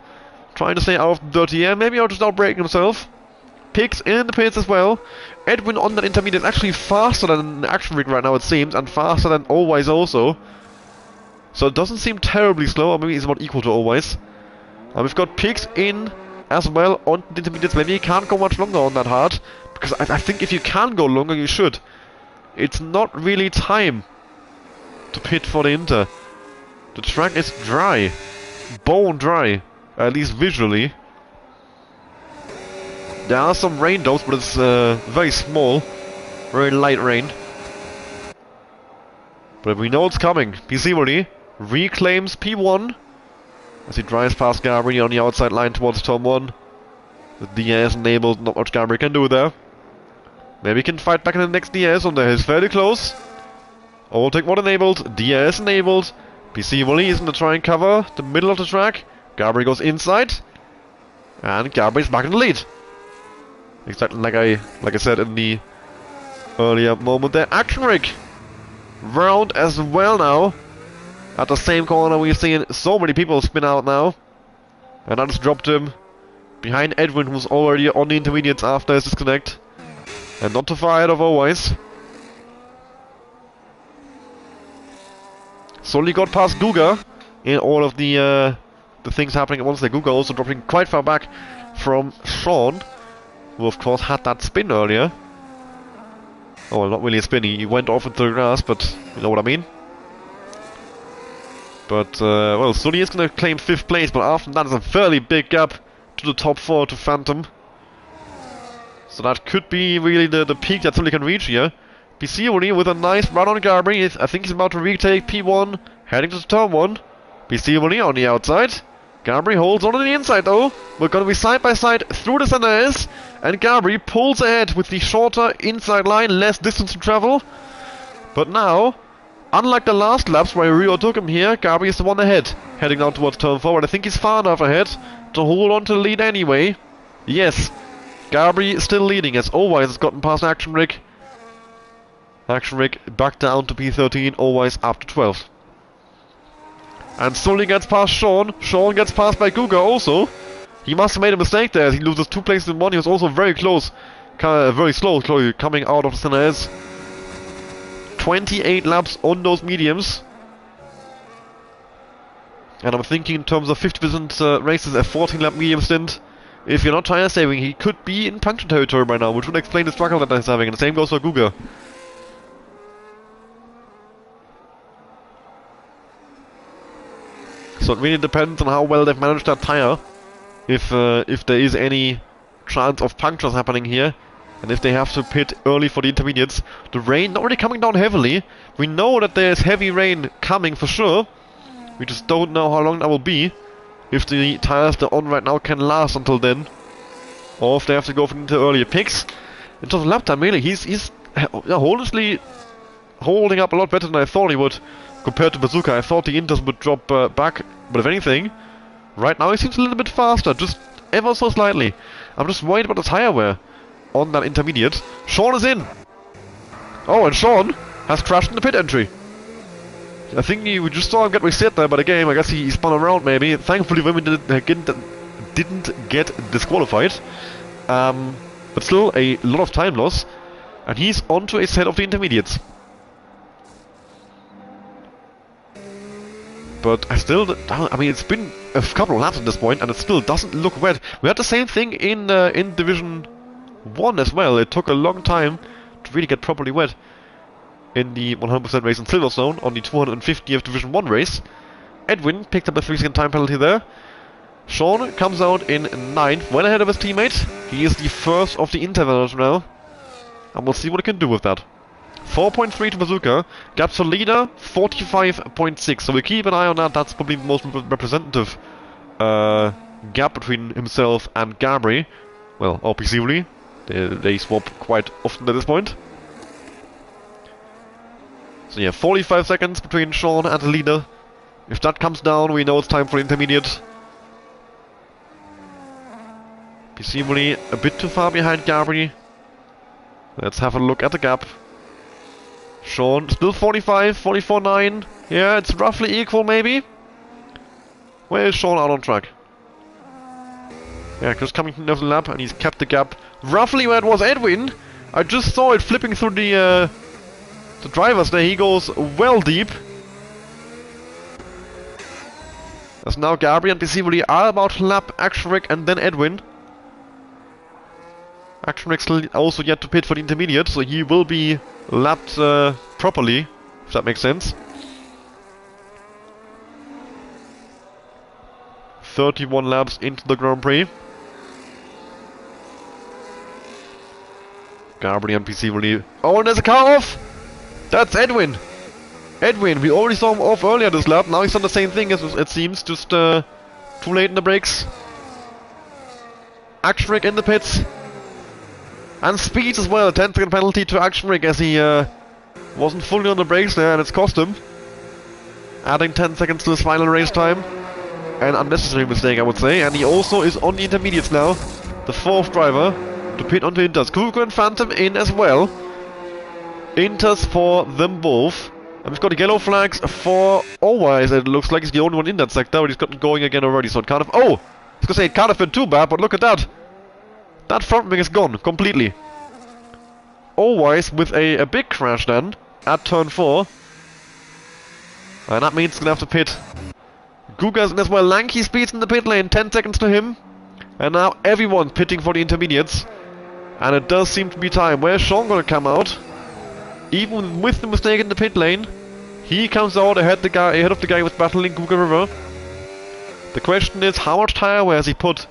trying to stay out of the dirty air, maybe out just outbraking himself. Picks in the pits as well. Edwin on that intermediate is actually faster than Action Rig right now, it seems, and faster than Always also. So it doesn't seem terribly slow, or maybe it's about equal to Always. And we've got Picks in as well on the intermediates. Maybe you can't go much longer on that hard, because I think if you can go longer, you should. It's not really time to pit for the Inter. The track is dry. Bone dry. At least visually. There are some rain though, but it's very small. Very light rain. But we know it's coming. Pisivoli reclaims P1 as he drives past Gabri on the outside line towards turn 1. The DS enabled, not much Gabri can do there. Maybe he can fight back in the next DS on there. He's fairly close. Overtake mod enabled, DS enabled. Pisivoli is going to try and cover the middle of the track. Gabri goes inside. And Gabri's back in the lead. Exactly like I said in the earlier moment there. Action Rig round as well now. At the same corner we've seen so many people spin out now. And that has dropped him behind Edwin, who's already on the intermediates after his disconnect. And not too far ahead of Always. Sully got past Guga in all of the things happening at once there. Guga also dropping quite far back from Sean, who of course had that spin earlier. Oh, well, not really a spin, he went off into the grass, but you know what I mean. But, well, Sully is going to claim 5th place, but after that is a fairly big gap to the top 4 to Phantom. So that could be really the peak that Sully can reach here. Pisivoli with a nice run on Gabri. I think he's about to retake P1, heading to turn 1. Pisivoli on the outside. Gabri holds on the inside though. We're going to be side by side through the centers. And Gabri pulls ahead with the shorter inside line, less distance to travel. But now, Unlike the last laps where Rio took him here, Gabri is the one ahead, heading down towards turn 4, and I think he's far enough ahead to hold on to the lead anyway. Yes, Gabri is still leading as Always has gotten past Action Rig. Action Rig back down to P13, Always up to 12th. And Sully gets past Sean. Sean gets passed by Guga also. He must have made a mistake there as he loses 2 places in 1. He was also very close, very slow coming out of the center S. 28 laps on those mediums. And I'm thinking in terms of 50% races, a 14 lap medium stint. If you're not tire saving, he could be in puncture territory by now, which would explain the struggle that he's having. And the same goes for Guga. So it really depends on how well they've managed that tire. If there is any chance of punctures happening here. And if they have to pit early for the intermediates. The rain not really coming down heavily. We know that there's heavy rain coming for sure. We just don't know how long that will be. If the tires they're on right now can last until then. Or if they have to go into earlier picks. In terms of lap time, really, he's honestly holding up a lot better than I thought he would. Compared to Bazooka, I thought the Inters would drop back. But if anything, right now he seems a little bit faster. Just ever so slightly. I'm just worried about the tire wear on that intermediate. Sean is in! Oh, and Sean has crashed in the pit entry. I think we just saw him get reset there by the game. I guess he spun around maybe. Thankfully women didn't get disqualified. But still a lot of time loss. And he's onto a set of the intermediates. But I mean, it's been a couple of laps at this point, and it still doesn't look wet. We had the same thing in Division 1 as well. It took a long time to really get properly wet in the 100% race in Silverstone on the 250th Division 1 race. Edwin picked up a 3-second time penalty there. Sean comes out in 9th, well ahead of his teammate. He is the first of the intervals now, and we'll see what he can do with that. 4.3 to Bazooka, gap to leader 45.6, so we keep an eye on that. That's probably the most representative gap between himself and Gabri. Well, obviously, they swap quite often at this point. So yeah, 45 seconds between Sean and the leader. If that comes down, we know it's time for the intermediate. Presumably a bit too far behind Gabri. Let's have a look at the gap. Sean, still 45, 44.9. Yeah, it's roughly equal maybe. Where is Sean out on track? Yeah, just coming to the lap, and he's kept the gap roughly where it was Edwin. I just saw it flipping through the drivers there. He goes well deep. As now Gabri and presumably are about to lap Action Rig and then Edwin. Action Rig's still also yet to pit for the intermediate, so he will be lapped properly, if that makes sense. 31 laps into the Grand Prix. Gabri and presumably... Oh, and there's a car off! That's Edwin! Edwin, we already saw him off earlier this lap, now he's done the same thing as it seems, just too late in the brakes. Action Rig in the pits. And speed as well, 10-second penalty to Action Rig as he wasn't fully on the brakes there, and it's cost him. Adding 10 seconds to his final race time. An unnecessary mistake, I would say. And he also is on the intermediates now. The 4th driver to pit onto Inters. Kuko and Phantom in as well. Inters for them both. And we've got yellow flags for Always. It looks like he's the only one in that sector, but he's gotten going again already, so it can't have... Oh! I was gonna say, it can't have been too bad, but look at that! That front wing is gone, completely. Always with a big crash then, at turn 4. And that means he's gonna have to pit. Guga's in as well, Lanky speeds in the pit lane, 10 seconds to him. And now everyone's pitting for the intermediates. And it does seem to be time. Where's Sean gonna come out? Even with the mistake in the pit lane, he comes out ahead of the guy with battling Guga River. The question is, how much tire wear has he put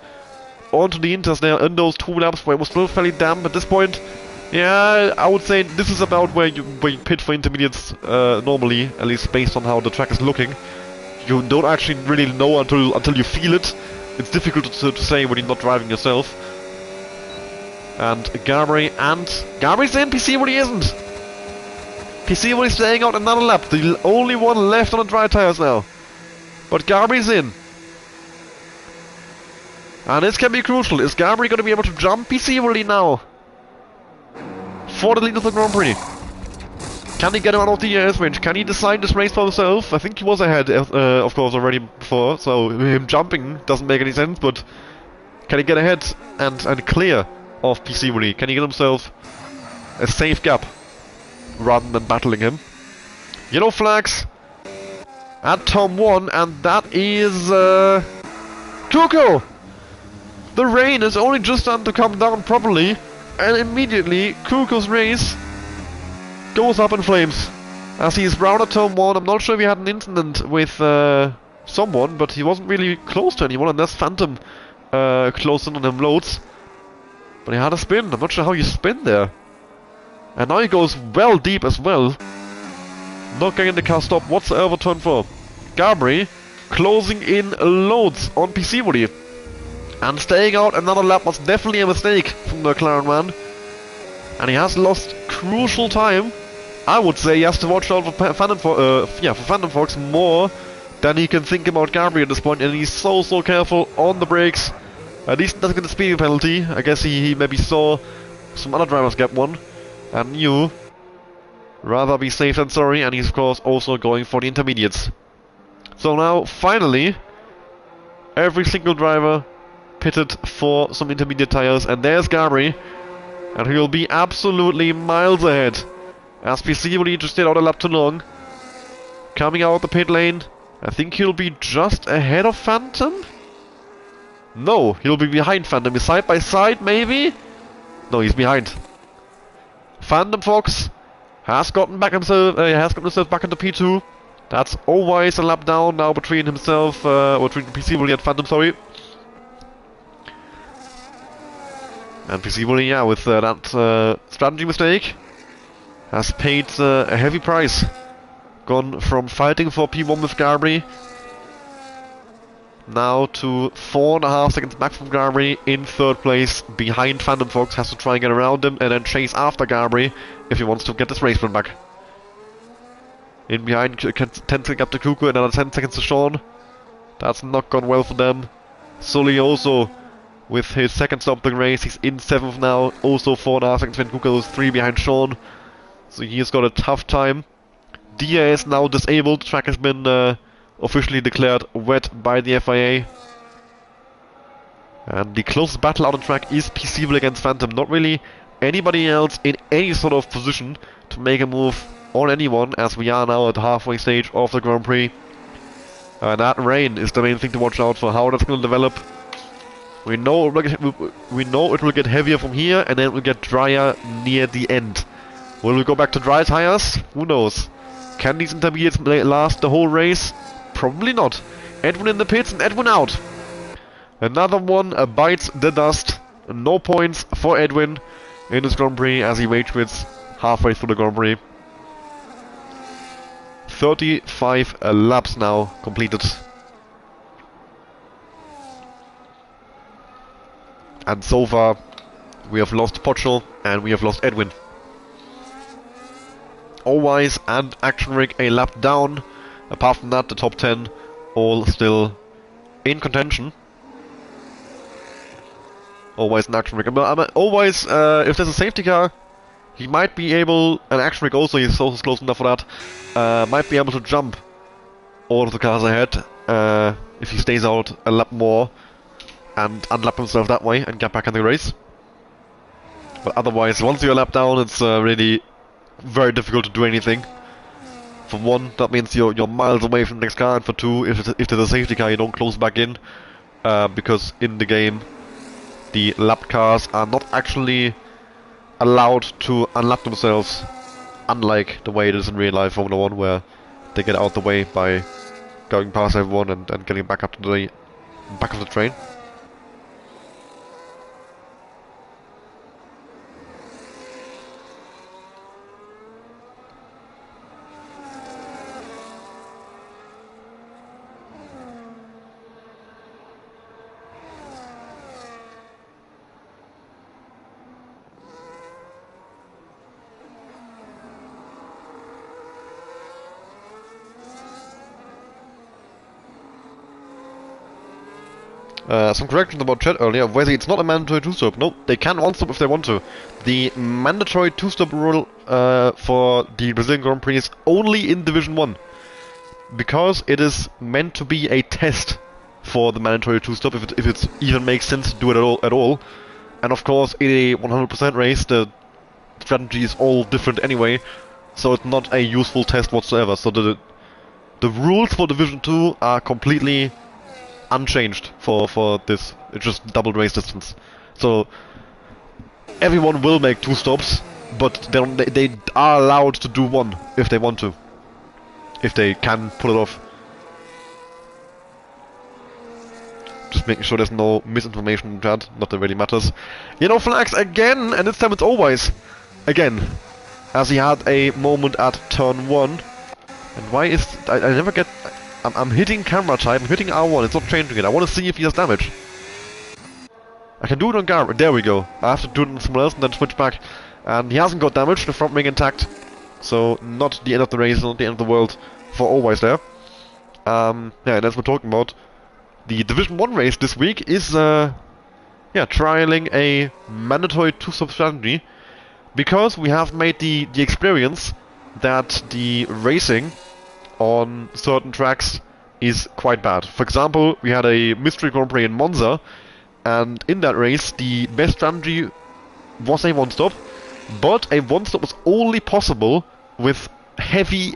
onto the Inters there in those 2 laps where it was still fairly damp at this point? Yeah, I would say this is about where you pit for intermediates normally, at least based on how the track is looking. You don't actually really know until you feel it. It's difficult to say when you're not driving yourself. And Gabri's in, PC really isn't. Piscivoli staying out another lap, the only one left on the dry tires now. But Gabry's in. And this can be crucial. Is Gabry going to be able to jump Piscivoli now? For the lead of the Grand Prix. Can he get him out of the ES range? Can he decide this race for himself? I think he was ahead, of course, already before, so him jumping doesn't make any sense, but can he get ahead and clear of Piscivoli? Can he get himself a safe gap rather than battling him? Yellow flags at turn 1, and that is Kuko! The rain is only just starting to come down properly, and immediately Kuko's race goes up in flames as he's round at turn 1. I'm not sure if he had an incident with someone, but he wasn't really close to anyone, unless Phantom closed in on him loads. But he had a spin. I'm not sure how you spin there. And now he goes well deep as well. Not getting the car stop whatsoever turn 4. Gabry closing in loads on Piscivoli. And staying out another lap was definitely a mistake from the McLaren man. And he has lost crucial time. I would say he has to watch out for Phantom Fox more than he can think about Gabry at this point, and he's so careful on the brakes. At least doesn't get the speeding penalty. I guess he maybe saw some other drivers get one and knew rather be safe than sorry, and he's of course also going for the intermediates. So now finally every single driver pitted for some intermediate tires, and there's Gabry, and he'll be absolutely miles ahead as Piscivoli just stayed out a lap too long. Coming out the pit lane, I think he'll be just ahead of Phantom? No, he'll be behind Phantom. Is side by side, maybe? No, he's behind. Phantom Fox has gotten himself back into P2. That's always a lap down now between himself, between Piscivoli and Phantom, sorry. And Piscivoli, yeah, with that strategy mistake, has paid a heavy price. Gone from fighting for P1 with Gabry now to 4.5 seconds back from Gabry in third place behind Phantom Fox. Has to try and get around him and then chase after Gabry if he wants to get this race run back. In behind, 10 seconds up to Kuko, another 10 seconds to Sean. That's not gone well for them. Sully also with his second stop of the race. He's in 7th now, also 4.5 seconds when Kuko is 3 behind Sean. So he's got a tough time. Dia is now disabled. Track has been officially declared wet by the FIA. And the closest battle out on track is Piscivoli against Phantom. Not really anybody else in any sort of position to make a move on anyone, as we are now at the halfway stage of the Grand Prix. And that rain is the main thing to watch out for, how that's going to develop. We know it will get heavier from here, and then it will get drier near the end. Will we go back to dry tires? Who knows? Can these intermediates last the whole race? Probably not. Edwin in the pits and Edwin out. Another one bites the dust. No points for Edwin in this Grand Prix as he rage quits halfway through the Grand Prix. 35 laps now completed. And so far we have lost Pochel and we have lost Edwin. Allwise and Action Rig a lap down. Apart from that, the top 10 all still in contention. Allwise and Action Rig. Allwise, if there's a safety car, he might be able, and Action Rig also, he's also close enough for that, might be able to jump all of the cars ahead if he stays out a lap more and unlap himself that way and get back in the race. But otherwise, once you're a lap down, it's really very difficult to do anything. For one, that means you're miles away from the next car, and for two, if there's a safety car, you don't close back in, because in the game, the lapped cars are not actually allowed to unlap themselves, unlike the way it is in real life Formula 1, where they get out the way by going past everyone and getting back up to the back of the train. Some corrections about chat earlier. Wesley, it's not a mandatory two-stop. No, they can one-stop if they want to. The mandatory two-stop rule for the Brazilian Grand Prix is only in Division 1. Because it is meant to be a test for the mandatory two-stop, if it even makes sense to do it at all. And of course, in a 100% race, the strategy is all different anyway, so it's not a useful test whatsoever. So the rules for Division 2 are completely unchanged for this. It's just double race distance. So everyone will make two stops, but they are allowed to do one if they want to. If they can pull it off. Just making sure there's no misinformation in chat, not that it really matters. Yellow flags again, and this time it's always again. As he had a moment at turn 1. And why is... I never get... I'm hitting camera type, I'm hitting R1, it's not changing it. I want to see if he has damage. I can do it on Gar. There we go. I have to do it on someone else and then switch back. And he hasn't got damage, the front wing intact. So, not the end of the race, not the end of the world for always there. Yeah, and as we're talking about, the Division 1 race this week is, yeah, trialing a mandatory two-stop strategy. Because we have made the experience that the racing on certain tracks is quite bad. For example, we had a Mystery Grand Prix in Monza, and in that race the best strategy was a one-stop, but a one-stop was only possible with heavy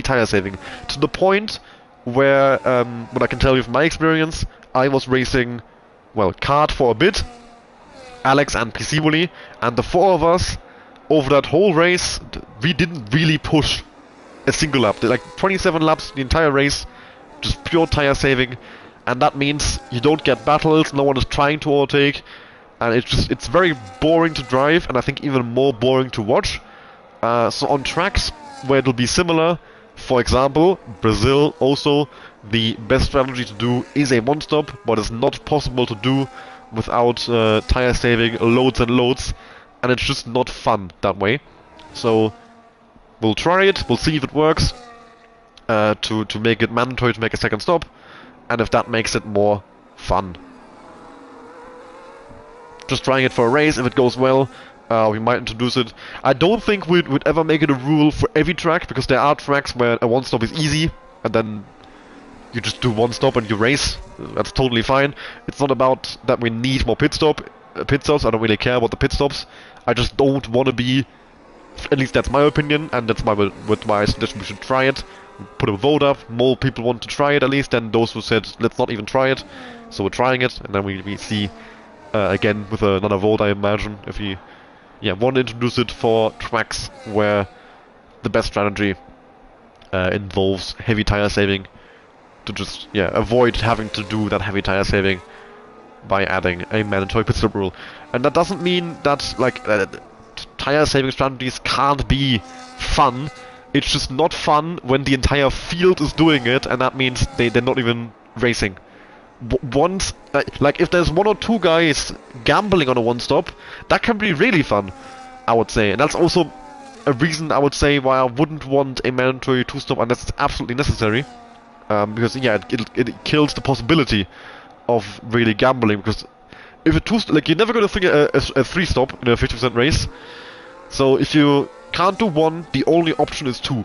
tire saving, to the point where, what I can tell you from my experience, I was racing, well, kart for a bit, Alex and Piscivoli, and the four of us, over that whole race, we didn't really push a single lap. Like 27 laps the entire race, just pure tire saving, and that means you don't get battles, no one is trying to overtake, and it's very boring to drive, and I think even more boring to watch. So on tracks where it'll be similar, for example, Brazil also, the best strategy to do is a one-stop, but it's not possible to do without tire saving loads and loads, and it's just not fun that way. So we'll try it, we'll see if it works, to make it mandatory to make a second stop, and if that makes it more fun. Just trying it for a race, if it goes well, we might introduce it. I don't think we'd ever make it a rule for every track, because there are tracks where a one-stop is easy, and then you just do one stop and you race. That's totally fine. It's not about that we need more pit stops. I don't really care about the pit stops. I just don't want to be, at least that's my opinion, and that's my suggestion. We should try it. Put a vote up. More people want to try it at least than those who said let's not even try it. So we're trying it, and then we see again with another vote, I imagine, if we want to introduce it for tracks where the best strategy involves heavy tire saving, to just avoid having to do that heavy tire saving by adding a mandatory pit stop rule. And that doesn't mean that like tire saving strategies can't be fun. It's just not fun when the entire field is doing it, and that means they're not even racing. Once, like if there's one or two guys gambling on a one-stop, that can be really fun, I would say. And that's also a reason I would say why I wouldn't want a mandatory two-stop unless it's absolutely necessary. Because it kills the possibility of really gambling. Because if a you're never going to think a three-stop in a 50% race. So if you can't do one, the only option is two.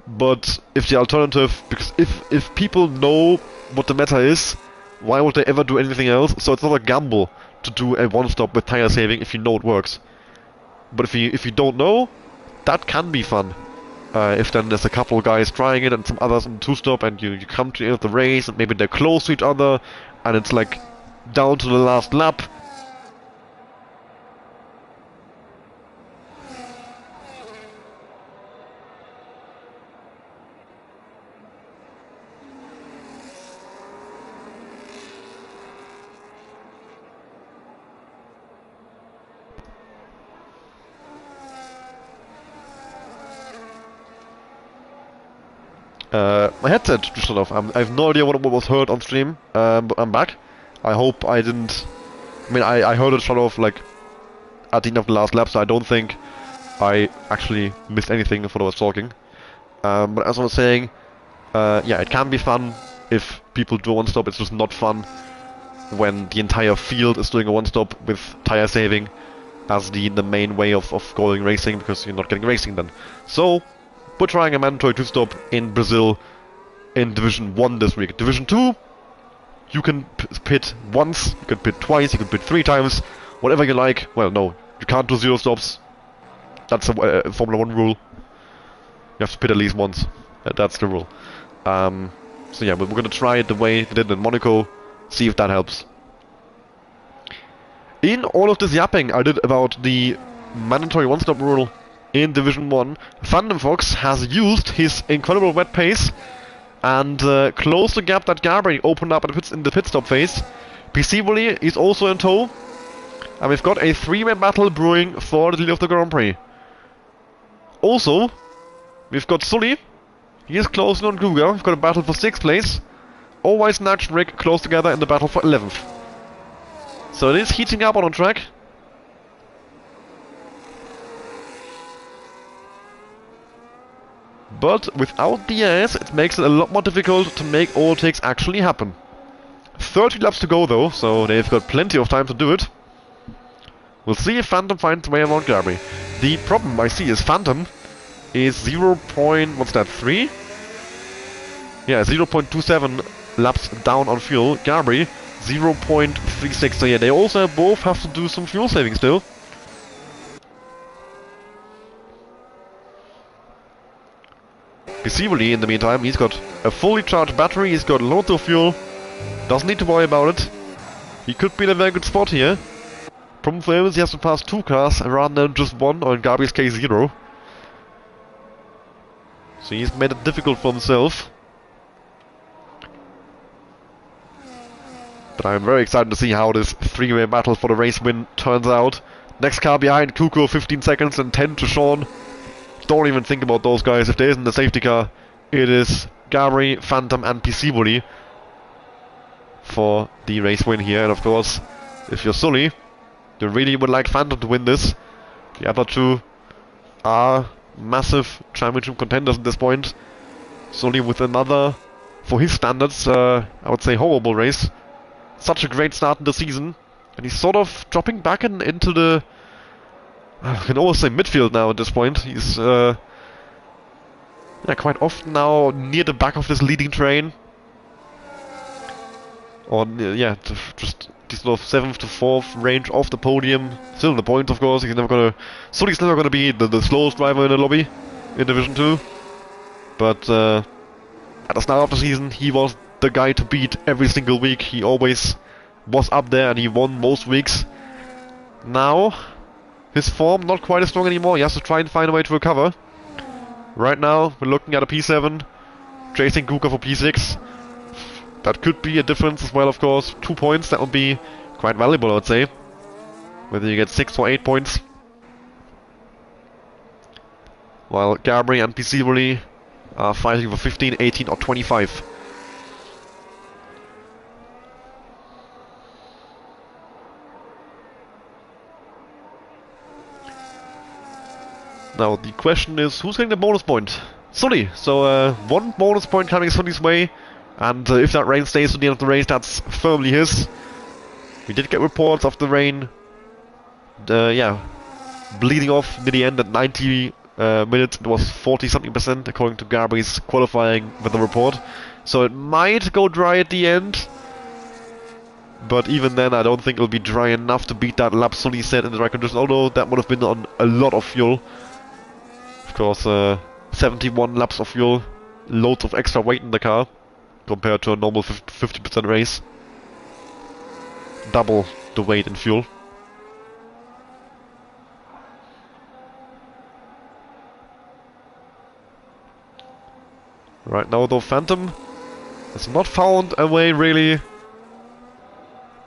But if the alternative, because if people know what the meta is, why would they ever do anything else? So it's not a gamble to do a one-stop with tire saving if you know it works. But if you don't know, that can be fun. If then there's a couple of guys trying it and some others on two-stop, and you come to the end of the race and maybe they're close to each other and it's like down to the last lap. My headset just shut off. I have no idea what was heard on stream, but I'm back. I hope I didn't... I mean, I heard it shut off, like, at the end of the last lap, so I don't think I actually missed anything before I was talking. But as I was saying, yeah, it can be fun if people do a one-stop. It's just not fun when the entire field is doing a one-stop with tire saving as the main way of going racing, because you're not getting racing then. So, we're trying a mandatory two-stop in Brazil in Division 1 this week. Division 2, you can pit once, you can pit twice, you can pit 3 times, whatever you like. Well, no, you can't do 0 stops. That's a Formula 1 rule. You have to pit at least once. That's the rule. So yeah, we're gonna try it the way they did in Monaco, see if that helps. In all of this yapping I did about the mandatory one-stop rule in Division 1, Phantom Fox has used his incredible wet pace and closed the gap that Gabri opened up in the pit stop phase. PC Bully is also in tow, and we've got a 3-way battle brewing for the lead of the Grand Prix. Also, we've got Sully, he is closing on Guga, we've got a battle for 6th place. Always Nudge and Rick close together in the battle for 11th. So it is heating up on track. But without the ass, it makes it a lot more difficult to make overtakes actually happen. 30 laps to go though, so they've got plenty of time to do it. We'll see if Phantom finds a way around Gabri. The problem I see is Phantom is 0.3? Yeah, 0.27 laps down on fuel. Gabri 0.36. So yeah, they also both have to do some fuel saving still. Pisivoli, in the meantime, he's got a fully charged battery, he's got loads of fuel, doesn't need to worry about it. He could be in a very good spot here. Problem for him is he has to pass 2 cars rather than just 1, or in Gabri's case 0. So he's made it difficult for himself. But I'm very excited to see how this 3-way battle for the race win turns out. Next car behind, Kuko 15 seconds and 10 to Sean. Don't even think about those guys. If there isn't a safety car, it is Gabri, Phantom and Pisivoli for the race win here. And of course, if you're Sully, you really would like Phantom to win this. The other two are massive championship contenders at this point. Sully with another, for his standards, I would say horrible race. Such a great start in the season, and he's sort of dropping back into the, I can almost say midfield now at this point. He's yeah, quite often now near the back of this leading train. Or yeah, just this sort of 7th to 4th range off the podium. Still in the points, of course. He's Sully's never gonna be the slowest driver in the lobby in Division 2. But at the start of the season, he was the guy to beat every single week. He always was up there and he won most weeks. Now, his form not quite as strong anymore. He has to try and find a way to recover. Right now, we're looking at a P7, chasing Kuka for P6. That could be a difference as well, of course. 2 points, that would be quite valuable, I would say. Whether you get 6 or 8 points. While Gabri and Pisivoli are fighting for 15, 18 or 25. Now the question is, who's getting the bonus point? Sully. So 1 bonus point coming Sully's way, and if that rain stays to the end of the race, that's firmly his. We did get reports of the rain, yeah, bleeding off near the end at 90 minutes. It was 40-something% according to Gabri's qualifying weather report. So it might go dry at the end, but even then I don't think it'll be dry enough to beat that lap Sully set in the right conditions, although that would have been on a lot of fuel. Of course, 71 laps of fuel, loads of extra weight in the car, compared to a normal 50% race. Double the weight in fuel. Right now though, Phantom has not found a way really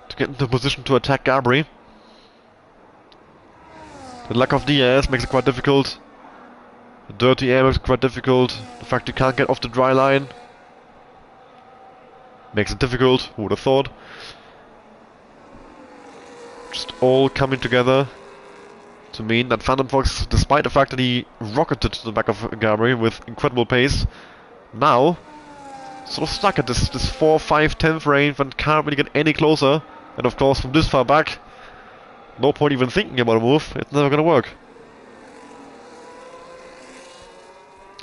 to get into a position to attack Gabri. The lack of DRS makes it quite difficult. The dirty air makes it quite difficult. The fact you can't get off the dry line makes it difficult, who would have thought. Just all coming together to mean that Phantom Fox, despite the fact that he rocketed to the back of Gabri with incredible pace, now sort of stuck at this 4, 5, 10th range and can't really get any closer. And of course, from this far back, no point even thinking about a move. It's never gonna work.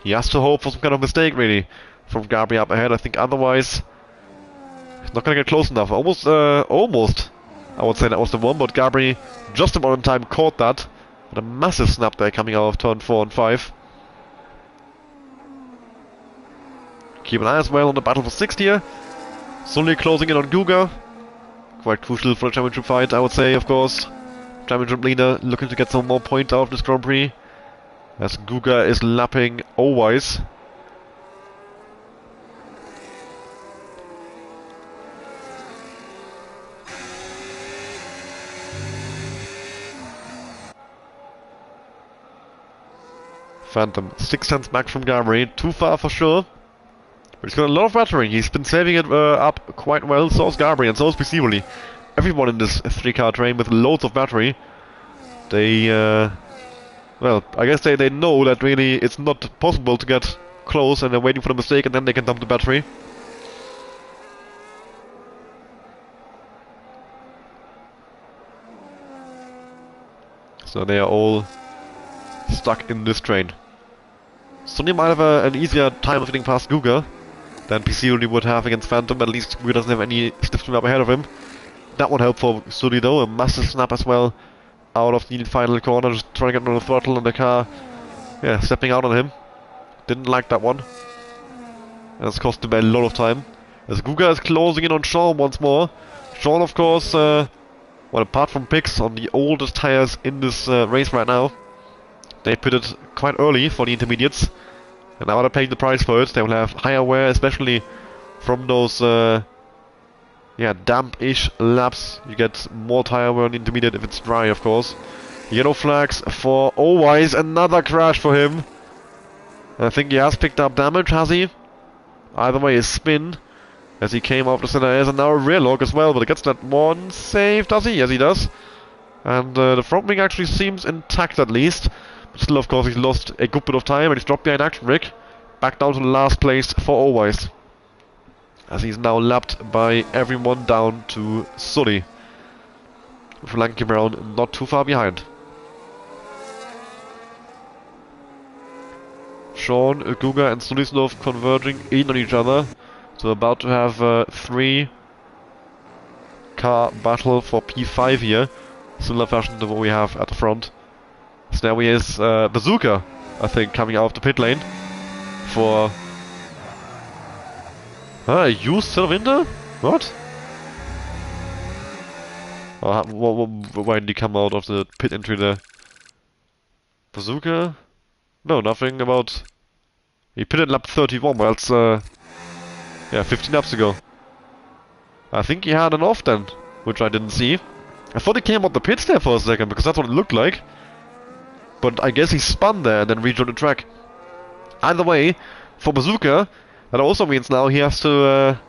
He has to hope for some kind of mistake, really, from Gabri up ahead. I think otherwise, he's not gonna get close enough. Almost, I would say that was the one, but Gabri just about in time caught that. With a massive snap there coming out of turn 4 and 5. Keep an eye as well on the battle for 6th here. Slowly closing in on Guga. Quite crucial for the championship fight, I would say, of course. Championship leader looking to get some more points out of this Grand Prix. As Guga is lapping Owise. Phantom, 6 tenths back from Gabri. Too far for sure. But he's got a lot of battery. He's been saving it up quite well. So is Gabri and so is Piscivoli. Everyone in this 3-car train with loads of battery. They, well, I guess they know that really it's not possible to get close and they're waiting for the mistake and then they can dump the battery. So they are all stuck in this train. Sonny might have an easier time of getting past Guga than Piscivoli would have against Phantom. At least Guga doesn't have any stiff trim up ahead of him. That would help for Sully though. A massive snap as well out of the final corner, just trying to get on the throttle and the car, yeah, stepping out on him. Didn't like that one. And it's cost him a lot of time. As Guga is closing in on Sean once more. Sean, of course, well, apart from picks on the oldest tires in this race right now, they pitted quite early for the intermediates. And now they're paying the price for it. They will have higher wear, especially from those yeah, damp-ish laps. You get more tire wear on the intermediate if it's dry, of course. Yellow flags for Owise. Another crash for him. I think he has picked up damage, has he? Either way, his spin as he came off the center airs, and now a rear lock as well, but he gets that one safe, does he? Yes, he does. And the front wing actually seems intact at least. But still, of course, he's lost a good bit of time and he's dropped behind Action Rick. Back down to the last place for Owise. As he's now lapped by everyone down to Sully. With Lanky Brown not too far behind. Sean, Guga and Sulislov converging in on each other. So about to have a 3-car battle for P5 here. Similar fashion to what we have at the front. So there he is, Bazooka, I think, coming out of the pit lane. For... used Silvinda? What? Why did he come out of the pit entry there? Bazooka? No, nothing about... He pitted lap 31, well, it's, yeah, 15 laps ago. I think he had an off then, which I didn't see. I thought he came out the pits there for a second, because that's what it looked like. But I guess he spun there and then rejoined the track. Either way, for Bazooka, that also means now he has to,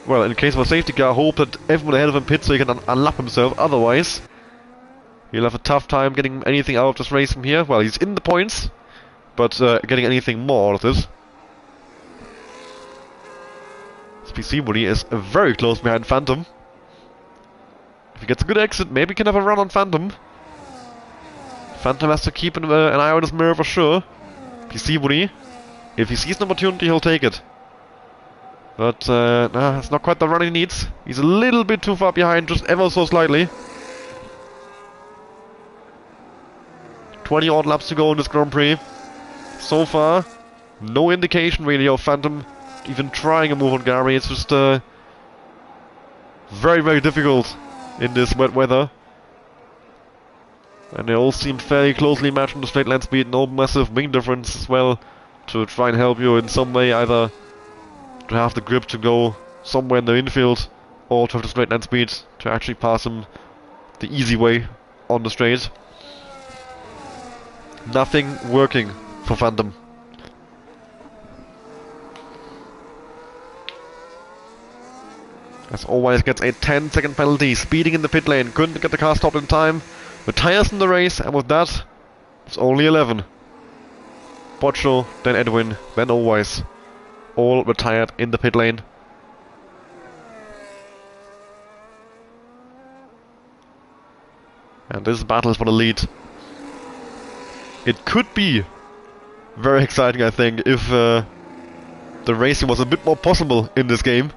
well, in case of a safety car, hope that everyone ahead of him pits so he can unlap himself. Otherwise, he'll have a tough time getting anything out of this race from here. Well, he's in the points, but getting anything more out of this. Piscivoli is very close behind Phantom. If he gets a good exit, maybe he can have a run on Phantom. Phantom has to keep an eye on his mirror for sure. Piscivoli, if he sees an opportunity, he'll take it. But it's not quite the run he needs. He's a little bit too far behind, just ever so slightly. 20 odd laps to go in this Grand Prix. So far, no indication really of Phantom even trying a move on Gary. It's just very, very difficult in this wet weather. And they all seem fairly closely matched on the straight line speed. No massive wing difference as well to try and help you in some way, either to have the grip to go somewhere in the infield or to have the straight line speed to actually pass him the easy way on the straight. Nothing working for Phantom. As always, gets a 10-second penalty, speeding in the pit lane, couldn't get the car stopped in time. With tires in the race, and with that, it's only 11. Pocho, then Edwin, then Owise. all retired in the pit lane. And this battle is for the lead. It could be very exciting, I think, if the racing was a bit more possible in this game,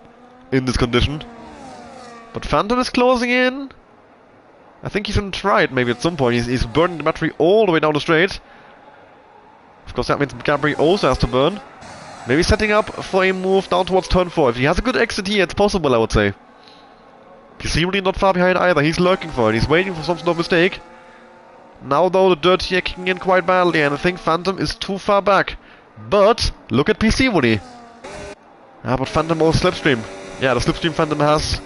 in this condition. But Phantom is closing in. I think he's gonna try it maybe at some point. He's burning the battery all the way down the straight. Of course, that means Gabri also has to burn. Maybe setting up for a move down towards turn 4. If he has a good exit here, it's possible, I would say. He's really not far behind either. He's lurking for it. He's waiting for some sort of mistake. Now, though, the dirt here kicking in quite badly, and I think Phantom is too far back. But look at PC Woody. But Phantom or Slipstream. Yeah, the Slipstream Phantom has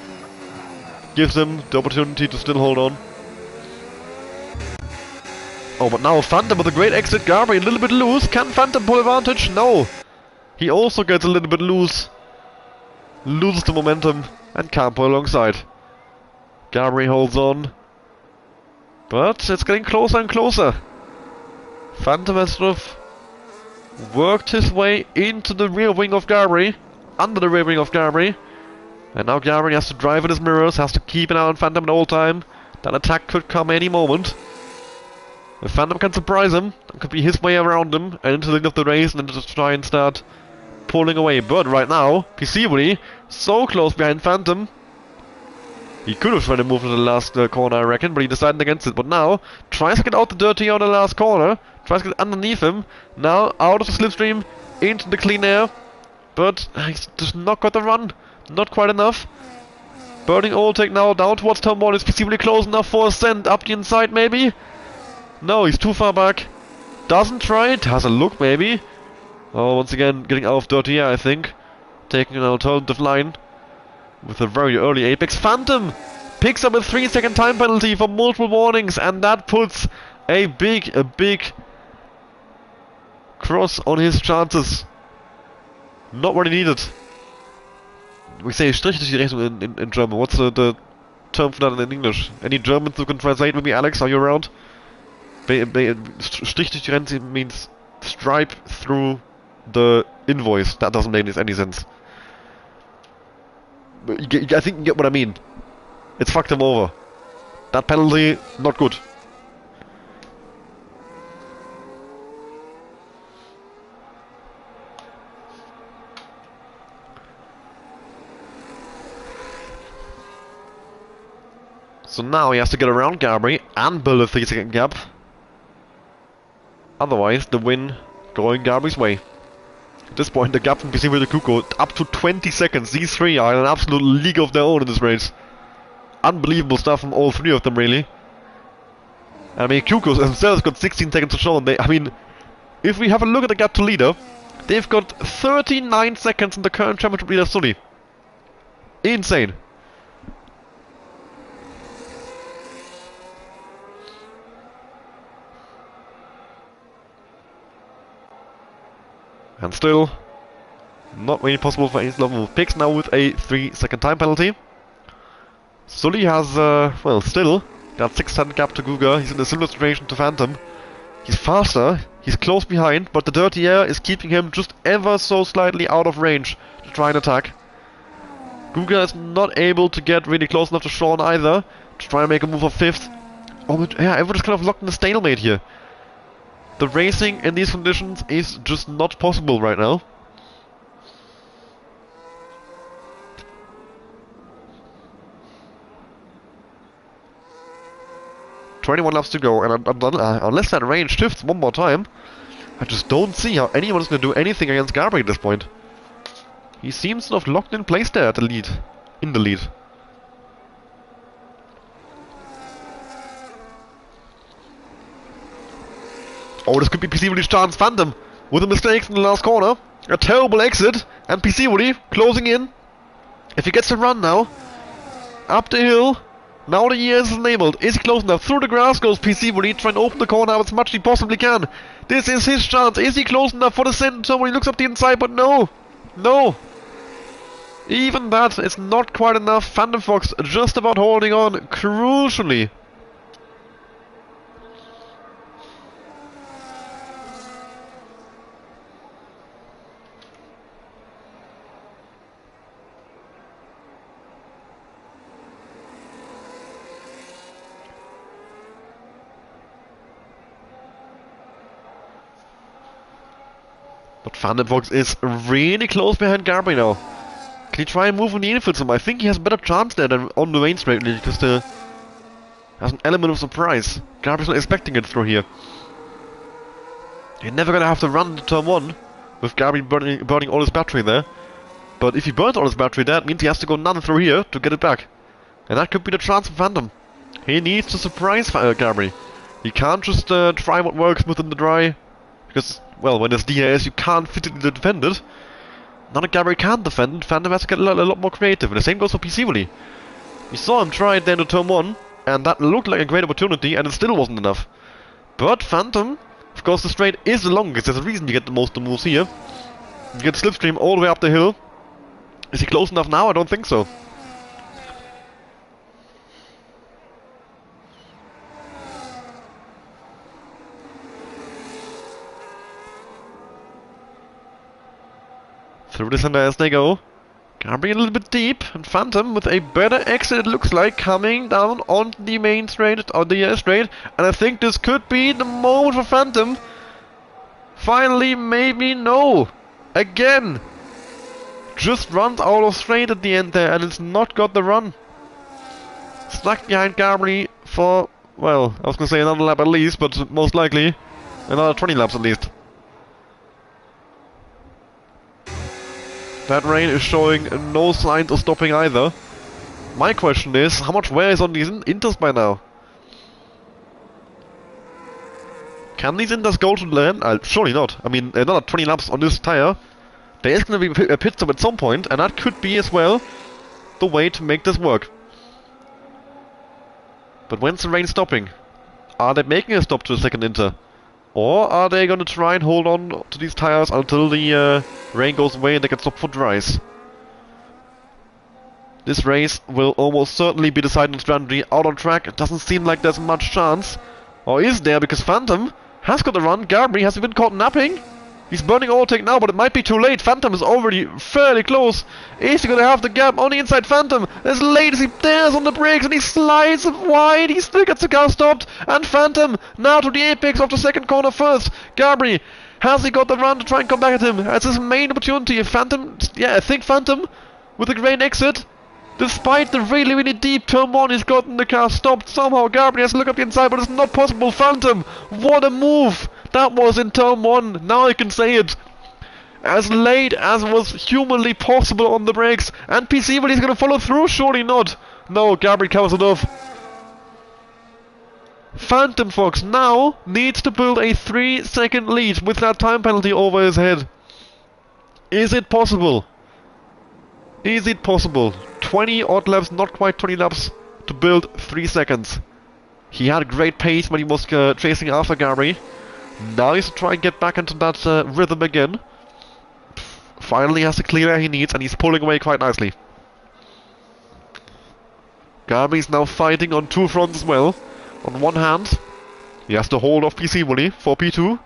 gives him the opportunity to still hold on. Oh, but now Phantom with a great exit. Gabri a little bit loose. Can Phantom pull advantage? No. He also gets a little bit loose. Loses the momentum and can't pull alongside. Gabri holds on. But it's getting closer and closer. Phantom has sort of worked his way into the rear wing of Gabri. Under the rear wing of Gabri. And now Gabri has to drive in his mirrors, has to keep an eye on Phantom at all time. That attack could come any moment. If Phantom can surprise him, that could be his way around him and into the end of the race and then just try and start pulling away. But right now, PC Woody so close behind Phantom. He could have tried to move to the last corner, I reckon, but he decided against it. But now, tries to get out the dirty on the last corner, tries to get underneath him. Now, out of the slipstream, into the clean air. But he's just not got the run. Not quite enough. Burning Old Take now down towards turn 1. Is PC Woody close enough for a send? Up the inside, maybe? No, he's too far back. Doesn't try it. Has a look, maybe. Oh, once again, getting out of dirty air, I think. Taking an alternative line. With a very early apex. Phantom picks up a 3-second time penalty for multiple warnings, and that puts a big cross on his chances. Not what he needed. We say Strich durch die Rechnung in German. What's the term for that in English? Any Germans who can translate with me? Alex, are you around? Strich durch die Rechnung means stripe through the invoice. That doesn't make any sense. I think you get what I mean. It's fucked him over. That penalty, not good. So now he has to get around Gabri and build a 3-second gap. Otherwise, the win going Gabri's way. At this point, the gap from PC with the Kuko up to 20 seconds. These three are in an absolute league of their own in this race. Unbelievable stuff from all three of them, really. I mean, Kuko themselves got 16 seconds to show. And I mean, if we have a look at the gap to leader, they've got 39 seconds in the current championship leader, Sully. Insane. And still, not really possible for any level move. Picks now with a 3-second time penalty. Sully has, well, still got 6-second gap to Guga. He's in a similar situation to Phantom. He's faster, he's close behind, but the dirty air is keeping him just ever so slightly out of range to try and attack. Guga is not able to get really close enough to Sean either to try and make a move of 5th. Oh, but yeah, everyone's kind of locked in a stalemate here. The racing in these conditions is just not possible right now. "21 laps to go, and unless that range shifts one more time, I just don't see how anyone's going to do anything against Gabri at this point. He seems sort of locked in place there at the lead, in the lead. Oh, this could be PC Woody's chance. Phantom with a mistake in the last corner. A terrible exit. And PC Woody closing in. If he gets a run now. Up the hill. Now the ES is enabled. Is he close enough? Through the grass goes PC Woody. Trying to open the corner as much as he possibly can. This is his chance. Is he close enough for the center when he looks up the inside? But no. No. Even that is not quite enough. Phantom Fox just about holding on crucially. Phantom Fox is really close behind Gabri now. Can he try and move on the infield somehow? I think he has a better chance there than on the main straight, because there's an element of surprise. Gabri's not expecting it through here. You're never gonna have to run to turn 1 with Gabri burning all his battery there. But if he burns all his battery, that means he has to go none through here to get it back. And that could be the chance for Phantom. He needs to surprise Gabri. He can't just try what works within the dry. Because, well, when there's DAS, you can't physically defend it. Now that Gabri can't defend it, Phantom has to get a lot more creative. And the same goes for PC Willy. We saw him try it then to turn 1, and that looked like a great opportunity, and it still wasn't enough. But Phantom, of course the straight is the longest. There's a reason you get the most moves here. You get Slipstream all the way up the hill. Is he close enough now? I don't think so. Through the center as they go. Gabri a little bit deep, and Phantom with a better exit, it looks like, coming down on the main straight, or the straight, and I think this could be the moment for Phantom. Finally, maybe no! Again! Just runs out of straight at the end there, and it's not got the run. Stuck behind Gabri for, well, I was gonna say another lap at least, but most likely another 20 laps at least. That rain is showing no signs of stopping either. My question is, how much wear is on these Inters by now? Can these Inters go to the end? Surely not. I mean, another 20 laps on this tire. There is going to be a pit stop at some point, and that could be as well the way to make this work. But when's the rain stopping? Are they making a stop to a second Inter? Or are they going to try and hold on to these tires until the rain goes away and they can stop for dries? This race will almost certainly be decided on strategy. Out on track, it doesn't seem like there's much chance. Or is there, because Phantom has got the run. Gabri has been caught napping. He's burning overtake now, but it might be too late. Phantom is already fairly close. Is he gonna have the gap on the inside? Phantom, as late as he dares on the brakes, and he slides wide. He still gets the car stopped. And Phantom now to the apex of the second corner first. Gabri, has he got the run to try and come back at him? That's his main opportunity. If Phantom, yeah, I think Phantom with a great exit. Despite the really deep turn 1, he's gotten the car stopped. Somehow Gabri has to look up the inside, but it's not possible. Phantom, what a move! That was in turn 1, now I can say it. As late as was humanly possible on the brakes. And PC, but he's gonna follow through? Surely not. No, Gabri covers it off. Phantom Fox now needs to build a 3-second lead with that time penalty over his head. Is it possible? Is it possible? 20 odd laps, not quite 20 laps, to build 3 seconds. He had a great pace when he was chasing after Gabri. Now he's to try and get back into that rhythm again. Finally has the clear air he needs, and he's pulling away quite nicely. Gabri's now fighting on 2 fronts as well. On one hand, he has to hold off PC Willy for P2. On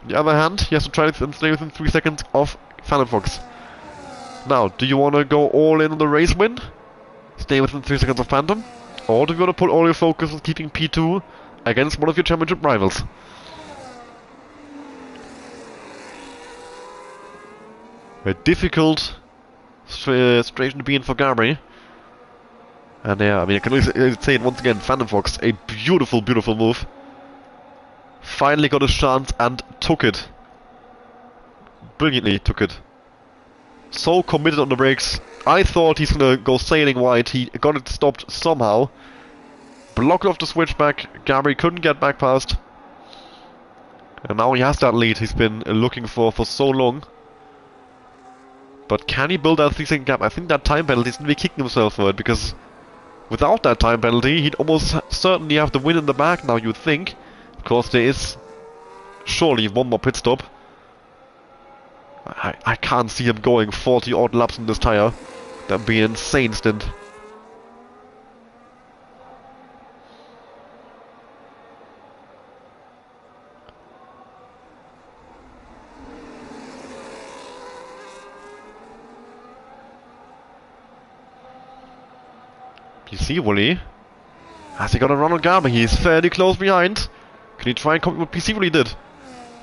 the other hand, he has to try and stay within 3 seconds of Phantom Fox. Now, do you want to go all in on the race win? Stay within 3 seconds of Phantom? Or do you want to put all your focus on keeping P2 against one of your championship rivals? A difficult situation to be in for Gabri. And yeah, I mean, I can only say it once again, Phantom Fox, a beautiful move. Finally got his chance and took it. Brilliantly took it. So committed on the brakes. I thought he's gonna go sailing wide. He got it stopped somehow. Blocked off the switchback. Gabri couldn't get back past. And now he has that lead he's been looking for so long. But can he build that 3-second gap? I think that time penalty is going to be kicking himself for it, because without that time penalty, he'd almost certainly have the win in the bag now, you'd think. Of course, there is surely one more pit stop. I can't see him going 40 odd laps in this tire. That'd be an insane stint. PC Willy. Has he got a run on Gabri? He's fairly close behind. Can he try and copy what PC Willy did?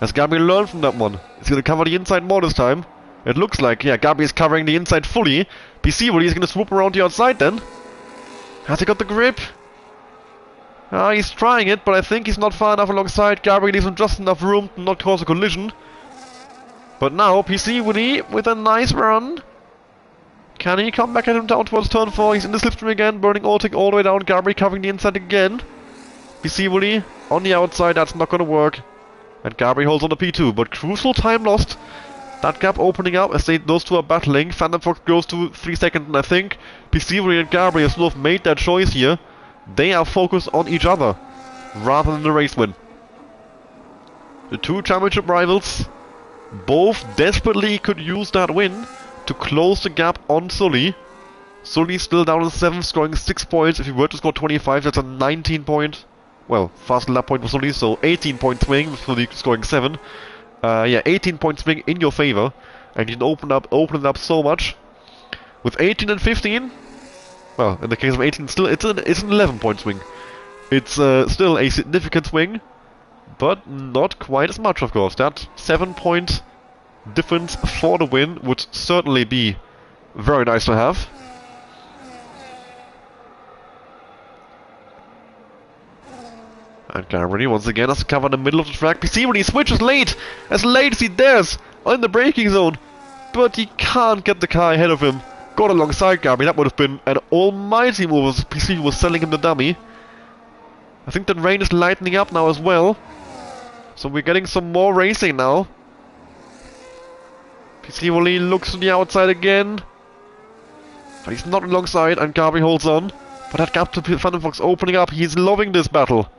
Has Gabri learned from that one? Is he gonna cover the inside more this time? It looks like, yeah, Gabri is covering the inside fully. PC Woody is gonna swoop around the outside then. Has he got the grip? He's trying it, but I think he's not far enough alongside. Gabri leaves him just enough room to not cause a collision. But now, PC Woody with a nice run. Can he come back at him down towards turn 4? He's in the slipstream again, burning Ortic all the way down. Gabri covering the inside again. PC Woody on the outside, that's not gonna work. And Gabri holds on to P2, but crucial time lost. That gap opening up as those two are battling. Phantom Fox goes to 3 seconds, and I think PC Woody and Gabri have sort of made that choice here. They are focused on each other, rather than the race win. The two championship rivals both desperately could use that win to close the gap on Sully. Sully still down in 7th, scoring 6 points. If he were to score 25, that's a 19 point, well, fast lap point for Sully, so 18 point swing with Sully scoring 7. Yeah, 18 point swing in your favor, and you can open it up so much. With 18 and 15, well, in the case of 18, still it's an 11 point swing. It's still a significant swing, but not quite as much, of course. That 7 point difference for the win would certainly be very nice to have. And Gabri once again has to cover the middle of the track. PC when he switches late as he dares, in the braking zone. But he can't get the car ahead of him. Got alongside Gabri, that would have been an almighty move as PC was selling him the dummy. I think the rain is lightening up now as well. So we're getting some more racing now. PC Wally looks to the outside again. But he's not alongside and Gabri holds on. But that gap to Phantom Fox opening up, he's loving this battle.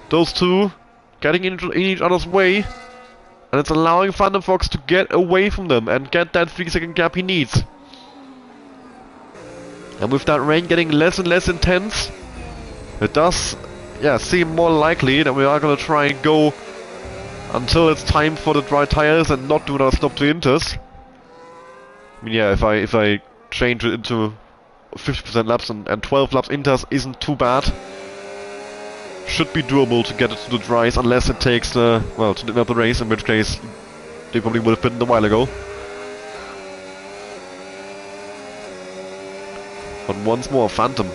Those two getting in each other's way. And it's allowing Phantom Fox to get away from them and get that 3-second gap he needs. And with that rain getting less and less intense, it does, yeah, seem more likely that we are going to try and go until it's time for the dry tires and not do another stop to Inters. I mean, yeah, if I change it into 50% laps and 12 laps Inters isn't too bad. Should be doable to get it to the dries, unless it takes, well, to the race, in which case they probably would have been a while ago. But once more, Phantom.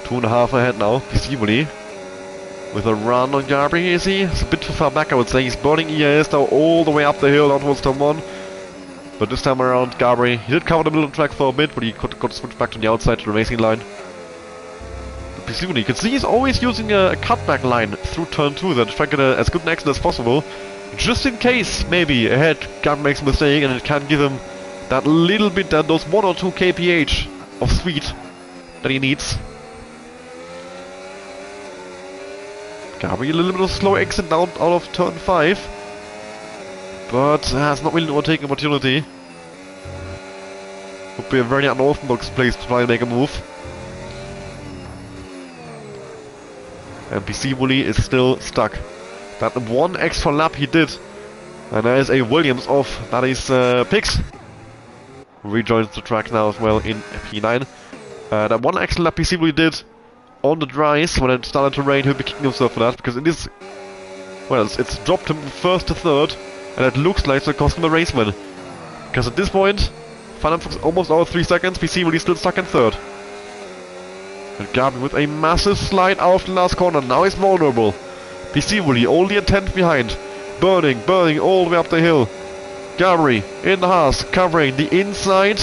2.5 ahead now, Pisciboli. With a run on Gabri, is he? It's a bit too far back, I would say. He's burning EAS now all the way up the hill, down towards turn 1. But this time around, Gabri, he did cover the middle of the track for a bit, but he got to switch back to the outside to the racing line. You can see he's always using a cutback line through turn 2 that try to get as good an exit as possible. Just in case, maybe, ahead, Gabri makes a mistake and it can give him that little bit, those 1 or 2 kph of speed that he needs. Gabri, a little bit of slow exit down out of turn 5. But has not really an overtaking opportunity. Would be a very unorthodox place to try and make a move. And PC Wooly is still stuck. That one extra lap he did. And there is a Williams off. That is Pix. Rejoins the track now as well in P9. That one extra lap PC Wooly did on the dries when it started to rain. He'll be kicking himself for that because it is, well, it's dropped him from 1st to 3rd. And it looks like it's going to cost him a race win. Because at this point, Phantom Fox almost out of 3 seconds. PC Wooly still stuck in 3rd. And Gabri with a massive slide out of the last corner. Now he's vulnerable. PC Wooly only a 10th behind. Burning all the way up the hill. Gabri in the Haas, covering the inside.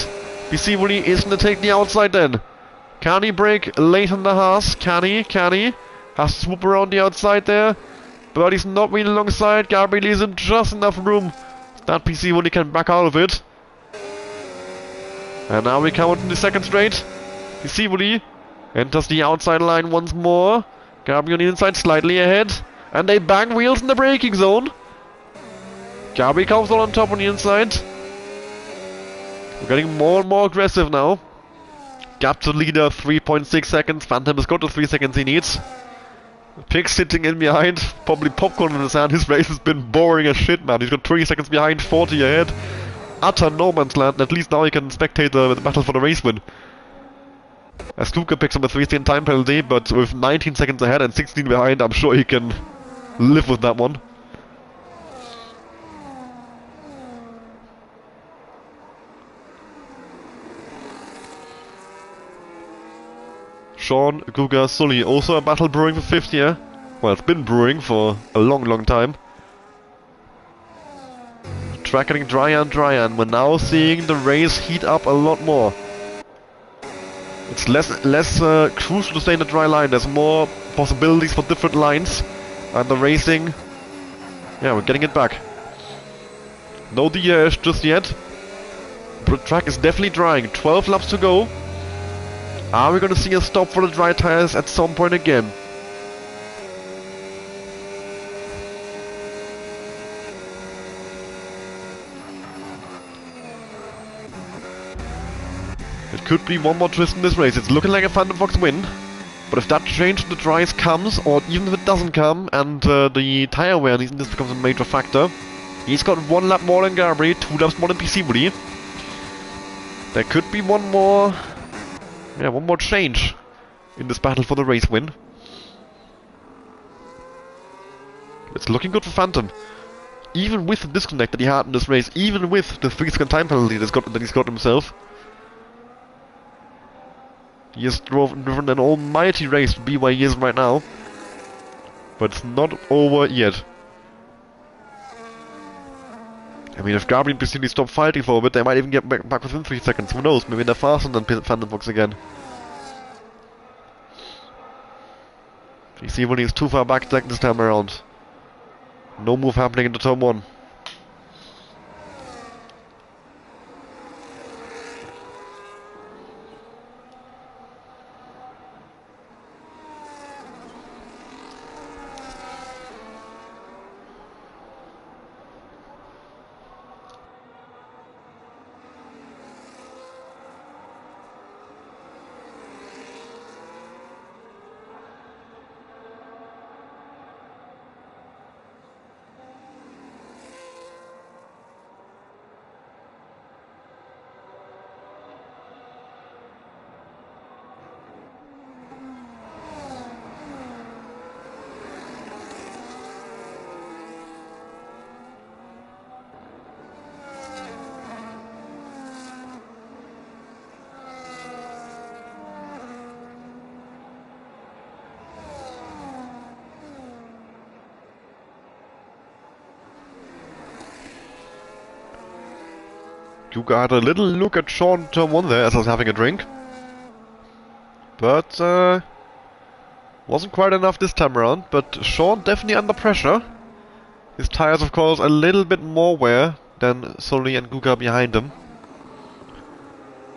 PC Wooly is going to take the outside then. Can he break late on the Haas? Can he? Has to swoop around the outside there. But he's not really alongside. Gabri leaves him just enough room that PC Wooly can back out of it. And now we come into the second straight. PC Wooly enters the outside line once more. Gabri on the inside, slightly ahead. And they bang wheels in the braking zone. Gabri comes on top on the inside. We're getting more and more aggressive now. Gap to leader, 3.6 seconds. Phantom has got the 3 seconds he needs. Pig sitting in behind, probably popcorn in his hand. His race has been boring as shit, man. He's got 3 seconds behind, 40 ahead. Utter no man's land. At least now he can spectate the battle for the race win. As Luca picks up a 3-second time penalty, but with 19 seconds ahead and 16 behind, I'm sure he can live with that one. Sean, Guga, Sully. Also a battle brewing for 5th here. Well, it's been brewing for a long time. Track getting drier and drier, and we're now seeing the race heat up a lot more. It's less crucial to stay in the dry line. There's more possibilities for different lines, and the racing, yeah, we're getting it back. No DRS just yet. The track is definitely drying. 12 laps to go. Are we going to see a stop for the dry tires at some point again? It could be one more twist in this race. It's looking like a Phantom Fox win. But if that change in the dries comes, or even if it doesn't come, and the tire wear in this becomes a major factor, he's got 1 lap more than Gabri, 2 laps more than PC. There could be one more change in this battle for the race win. It's looking good for Phantom. Even with the disconnect that he had in this race, even with the 3-second time penalty that he's got himself, he has driven an almighty race to be where he is right now. But it's not over yet. I mean, if Gabri and Piscini stop fighting for a bit, they might even get back within 3 seconds. Who knows? Maybe they're faster than Phantom Fox again. You see when he's too far back this time around. No move happening into turn 1. You got a little look at Sean turn 1 there as I was having a drink. But, wasn't quite enough this time around, but Sean definitely under pressure. His tires, of course, a little bit more wear than Sully and Guga behind him.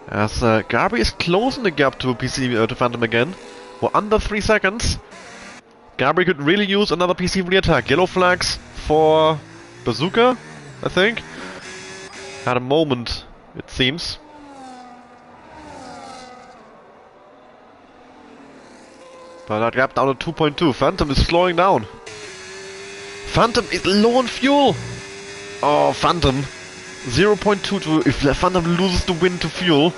As Gabri is closing the gap to PC to Phantom again. We're under 3 seconds. Gabri could really use another PC re-attack. Yellow flags for Bazooka, I think. Had a moment, it seems. But that gap down to 2.2. Phantom is slowing down. Phantom is low on fuel. Oh, Phantom. 0.22. If Phantom loses the win to fuel,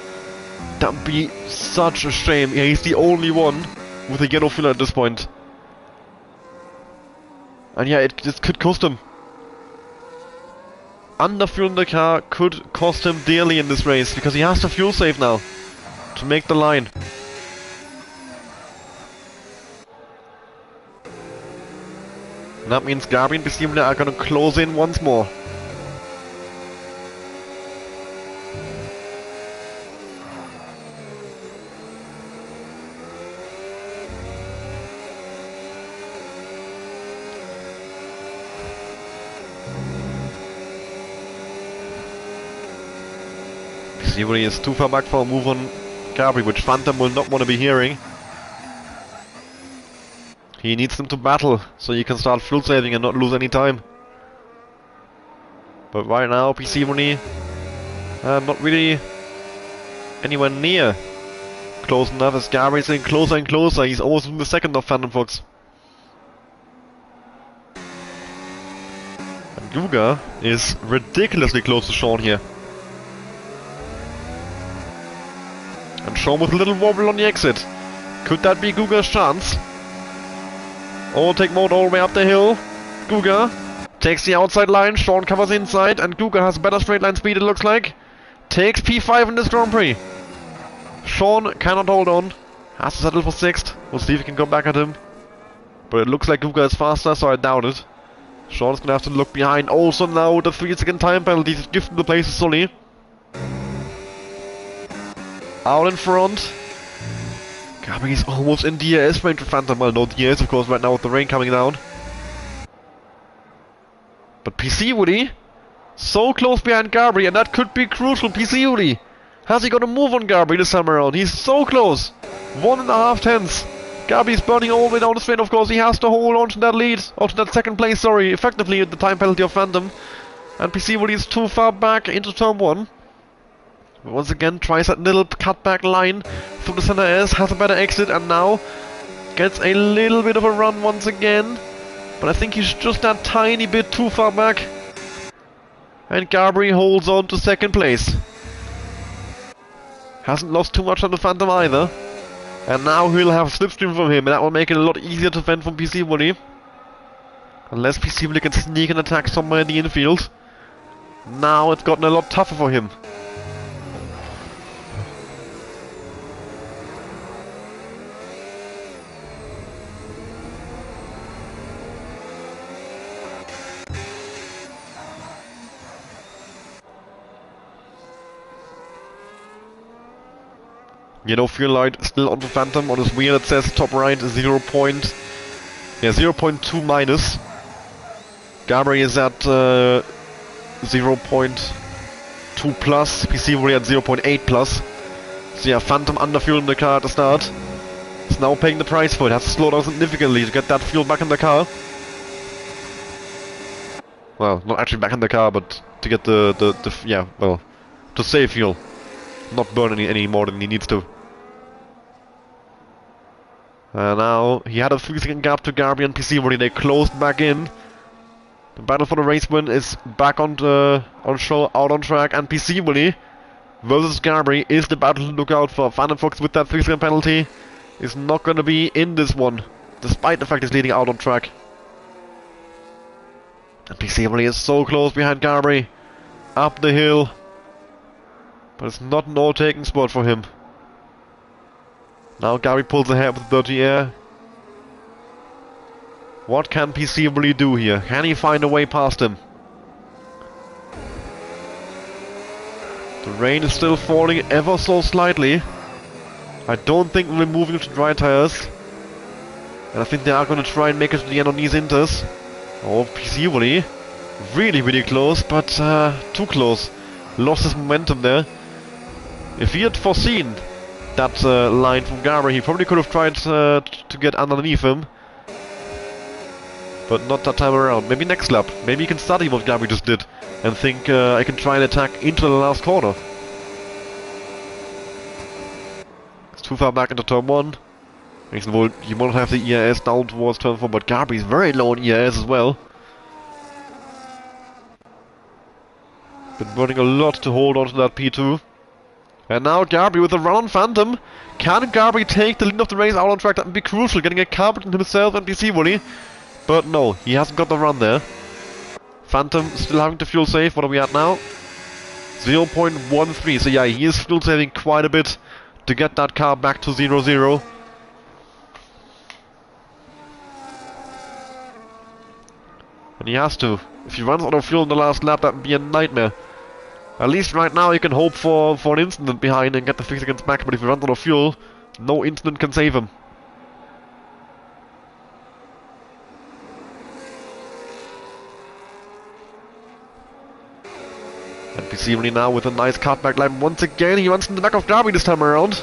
that would be such a shame. Yeah, he's the only one with a yellow fuel at this point. And yeah, it could cost him. Under-fueling the car could cost him dearly in this race, because he has to fuel save now to make the line. And that means Gabri and Bistimna are going to close in once more. Bistimna is too far back for a move on Gabri, which Phantom will not want to be hearing. He needs them to battle, so he can start fuel saving and not lose any time. But right now, PC not really anywhere near close enough, as Gabri is getting closer and closer. He's almost in the second of Phantom Fox. And Guga is ridiculously close to Sean here. And Sean with a little wobble on the exit. Could that be Guga's chance? Overtake mode all the way up the hill. Guga takes the outside line, Sean covers inside, and Guga has better straight line speed, it looks like. Takes P5 in this Grand Prix. Sean cannot hold on. Has to settle for 6th. We'll see if we can come back at him. But it looks like Guga is faster, so I doubt it. Sean's gonna have to look behind. Also now the 3-second time penalty to give him the place to Sully. Out in front. Gabri's almost in DRS range for Phantom. Well, no DRS of course right now with the rain coming down. But PC Woody, so close behind Gabri, and that could be crucial. PC Woody, has he got a move on Gabri this time around? He's so close. 1.5 tenths. Gabri's burning all the way down the straight, of course. He has to hold on to that lead, or to that second place, sorry, effectively at the time penalty of Phantom. And PC Woody is too far back into turn 1. But once again, tries that little cutback line through the center S, has a better exit, and now gets a little bit of a run once again. But I think he's just that tiny bit too far back. And Gabri holds on to second place. Hasn't lost too much on the Phantom either. And now he'll have slipstream from him, and that will make it a lot easier to fend from PC Woody. Unless PC Woody can sneak an attack somewhere in the infield. Now it's gotten a lot tougher for him. Yellow fuel light still on the Phantom. On his wheel it says top right 0.2 minus. Gabri is at 0.2 plus. PC Woody at 0.8 plus. So yeah, Phantom underfueled in the car at the start. It's now paying the price for it. Has to slow down significantly to get that fuel back in the car. Well, not actually back in the car, but to get to save fuel. Not burn any more than he needs to. Now, he had a 3-second gap to Gabri and PC Woody. They closed back in. The battle for the race win is back on show, out on track, and PC Woody versus Gabri is the battle to look out for. Phantom Fox with that 3-second penalty is not going to be in this one, despite the fact he's leading out on track. And PC Woody is so close behind Gabri, up the hill. But it's not an all-taking spot for him. Now Gabri pulls ahead with dirty air. What can PC really do here? Can he find a way past him? The rain is still falling ever so slightly. I don't think we're moving to dry tires. And I think they are going to try and make it to the end on these inters. Oh, PC really close, but too close. Lost his momentum there. If he had foreseen that line from Gabri, he probably could have tried to get underneath him. But not that time around. Maybe next lap. Maybe he can study what Gabri just did and think I can try and attack into the last corner. It's too far back into turn 1. You won't have the ERS down towards turn 4, but Gabri's very low on ERS as well. Been burning a lot to hold on to that P2. And now Gabri with a run on Phantom. Can Gabri take the lead of the race out on track? That would be crucial, getting a car between himself and PC Woody. But no, he hasn't got the run there. Phantom still having to fuel save. What are we at now? 0.13. So yeah, he is fuel saving quite a bit to get that car back to 0-0. And he has to. If he runs out of fuel in the last lap, that would be a nightmare. At least right now you can hope for an incident behind and get the 3 seconds back, but if he runs out of fuel, no incident can save him. And PC Woody now with a nice cutback line. Once again, he runs in the back of Gabri this time around.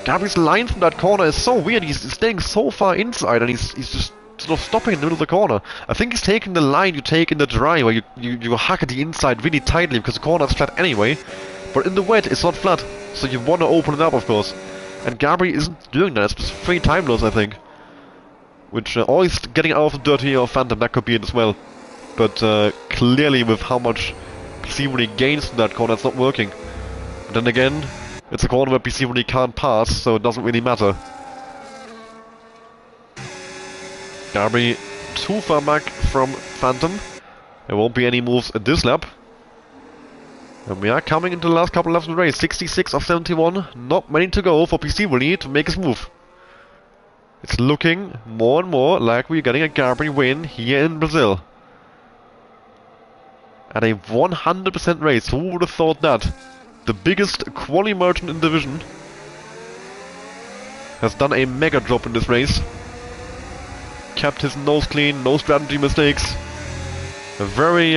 Gabri's line from that corner is so weird. He's staying so far inside and he's just sort of stopping in the middle of the corner. I think he's taking the line you take in the dry, where you hack at the inside really tightly because the corner is flat anyway. But in the wet, it's not flat, so you want to open it up, of course. And Gabri isn't doing that. It's just 3 time loss, I think. Which, or he's getting out of the dirty or Phantom, that could be it as well. But clearly with how much PC Woody gains from that corner, it's not working. But then again, it's a corner where PC Woody can't pass, so it doesn't really matter. Gabri too far back from Phantom. There won't be any moves at this lap. And we are coming into the last couple laps of the race. 66 of 71. Not many to go for Piscivoli to make his move. It's looking more and more like we're getting a Gabri win here in Brazil. At a 100% race. Who would have thought that? The biggest quali merchant in the division has done a mega drop in this race. Kept his nose clean, no strategy mistakes. A very,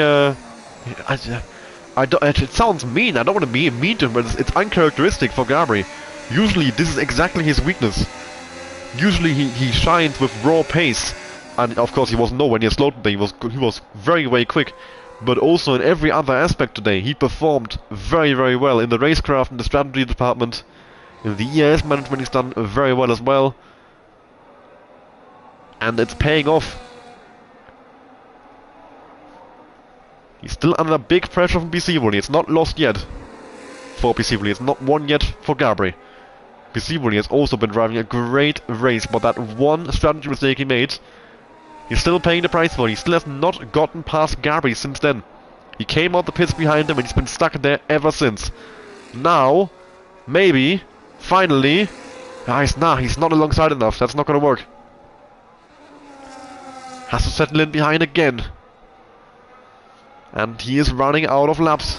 it sounds mean, I don't want to be mean to him, but it's uncharacteristic for Gabri. Usually this is exactly his weakness. Usually he shines with raw pace. And of course he was nowhere near slow today, he was very quick. But also in every other aspect today, he performed very well. In the racecraft, in the strategy department, in the EAS management he's done very well as well. And it's paying off. He's still under big pressure from Piscivoli. It's not lost yet for Piscivoli. It's not won yet for Gabri. Piscivoli has also been driving a great race, but that one strategy mistake he made, he's still paying the price for it. He still has not gotten past Gabri since then. He came out the pits behind him and he's been stuck there ever since. Now, maybe, finally, he's not alongside enough. That's not gonna work. Has to settle in behind again. And he is running out of laps.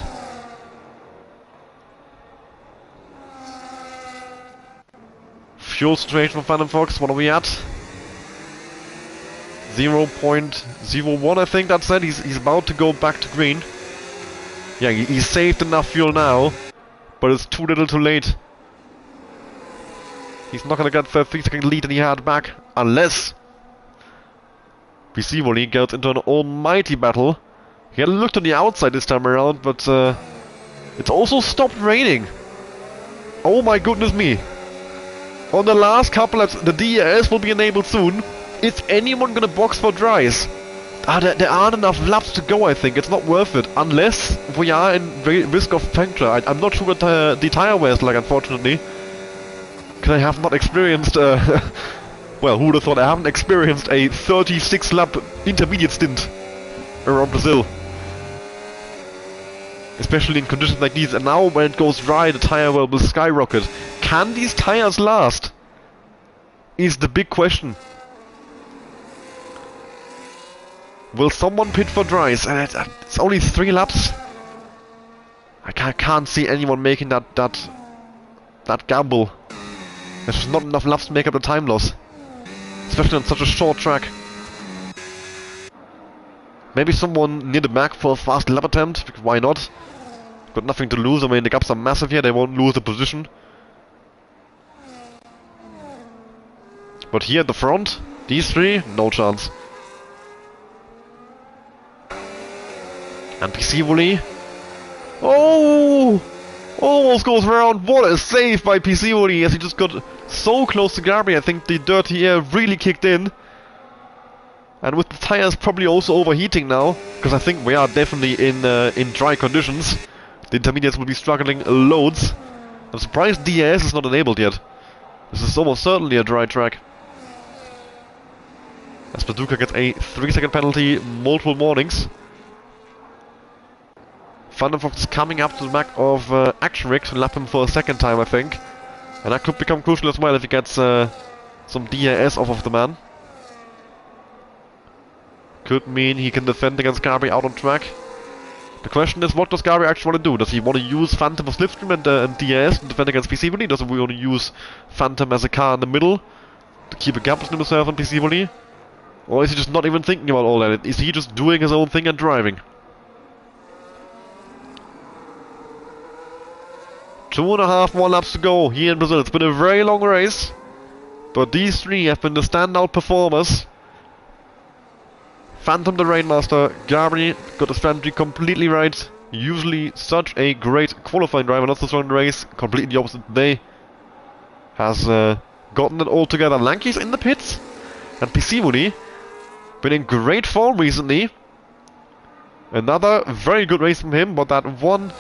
Fuel situation for Phantom Fox, what are we at? 0.01, I think that's it. He's about to go back to green. Yeah, he saved enough fuel now, but it's too little too late. He's not gonna get the 3-second lead that he had back, unless Piscivoli gets into an almighty battle. He had a look to the outside this time around, but it's also stopped raining. Oh my goodness me. On the last couple laps, the DRS will be enabled soon. Is anyone gonna box for dries? There aren't enough laps to go, I think. It's not worth it. Unless we are in risk of puncture. I'm not sure what the tire wear is like, unfortunately. Because I have not experienced... well, who would have thought I haven't experienced a 36-lap intermediate stint around Brazil. Especially in conditions like these. And now when it goes dry, the tire wear will skyrocket. Can these tires last? Is the big question. Will someone pit for dries? And it's only 3 laps. I can't see anyone making that gamble. There's just not enough laps to make up the time loss. Especially on such a short track. Maybe someone near the back for a fast lap attempt, because why not? Got nothing to lose. I mean, the gaps are massive here, they won't lose the position. But here at the front, these three, no chance. And Piscivoli. Oh! Almost goes around. What a save by Piscivoli as he just got so close to Gabri. I think the dirty air really kicked in. And with the tires probably also overheating now, because I think we are definitely in dry conditions. The intermediates will be struggling loads. I'm surprised DRS is not enabled yet. This is almost certainly a dry track. As Paducah gets a 3-second penalty, multiple warnings. Phantom Fox is coming up to the back of Action Rig to lap him for a second time, I think. And that could become crucial as well if he gets some DRS off of the man. Could mean he can defend against Gabri out on track. The question is, what does Gabri actually want to do? Does he want to use Phantom for Slipstream and DRS to defend against Piscivoli? Does he want to use Phantom as a car in the middle to keep a gap between himself and Piscivoli? Or is he just not even thinking about all that? Is he just doing his own thing and driving? 2.5 more laps to go here in Brazil. It's been a very long race, but these three have been the standout performers. Phantom the Rainmaster, Gabri got the strategy completely right. Usually such a great qualifying driver, not so strong in the race. Completely the opposite today. Has gotten it all together. Lanky's in the pits. And Piscivoli been in great form recently. Another very good race from him, but that one,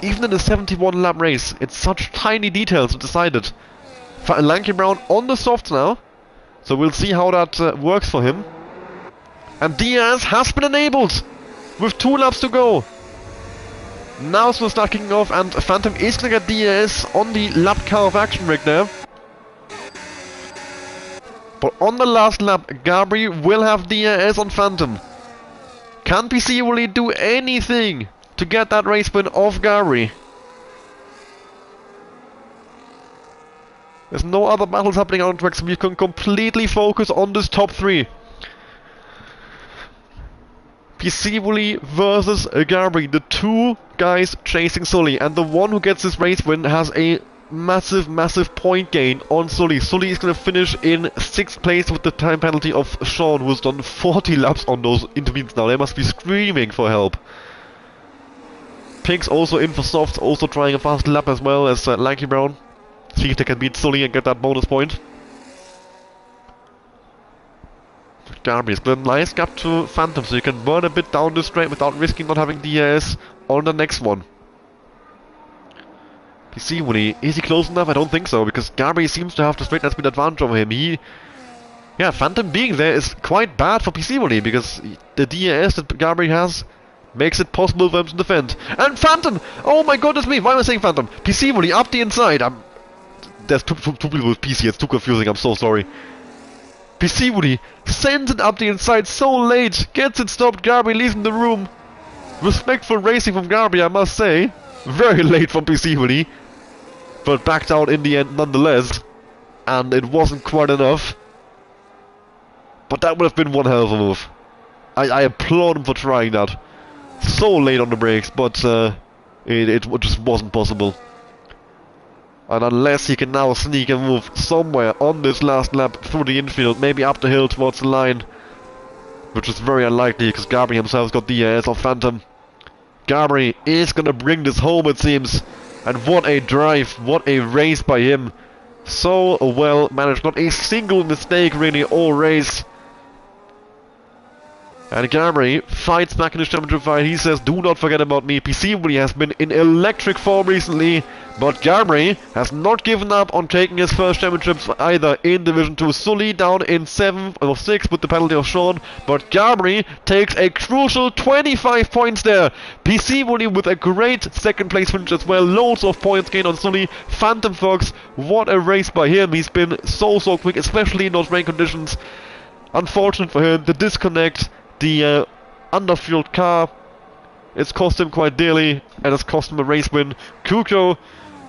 even in a 71 lap race, it's such tiny details to decide it. Lanky Brown on the softs now, so we'll see how that works for him. And Diaz has been enabled with 2 laps to go. Now we'll start kicking off, and Phantom is gonna get DRS on the lap car of action right there. But on the last lap, Gabri will have DRS on Phantom. Can PC really do anything to get that race win off Gabri? There's no other battles happening on track, so we can completely focus on this top 3. PC versus Gabri, the 2 guys chasing Sully, and the one who gets this race win has a massive point gain on Sully. Sully is going to finish in 6th place with the time penalty of Sean, who's done 40 laps on those intermediates now. They must be screaming for help. Pigs also in for softs, also trying a fast lap as well as Lanky Brown. See if they can beat Sully and get that bonus point. Gabri's got a nice gap to Phantom, so you can burn a bit down the straight without risking not having DRS on the next one. PC Woody, is he close enough? I don't think so, because Gabri seems to have the straight that's been advantage over him. Yeah, Phantom being there is quite bad for PC Woody, because the DRS that Gabri has makes it possible for him to defend. And Phantom! Oh my goodness me, why am I saying Phantom? PC Woody up the inside. There's two people with PC, it's too confusing, I'm so sorry. PC Woody sends it up the inside so late, gets it stopped, Gabri leaves in the room. Respectful racing from Gabri, I must say. Very late from PC Woody, but backed out in the end nonetheless. And it wasn't quite enough. But that would have been one hell of a move. I applaud him for trying that. So late on the brakes, but it just wasn't possible. And unless he can now sneak and move somewhere on this last lap through the infield, maybe up the hill towards the line, which is very unlikely because Gabri himself's got the DRS of Phantom. Gabri is gonna bring this home, it seems. And what a drive, what a race by him. So well managed, not a single mistake really all race. And Gabri fights back in the championship fight. He says, do not forget about me. PC Woody has been in electric form recently, but Gabri has not given up on taking his first championships either in Division 2. Sully down in 7th or 6th with the penalty of Sean, but Gabri takes a crucial 25 points there. PC Woody with a great 2nd place finish as well. Loads of points gained on Sully. Phantom Fox, what a race by him. He's been so quick, especially in those rain conditions. Unfortunate for him, the disconnect. The underfueled car, it's cost him quite dearly, and it's cost him a race win. Kuko,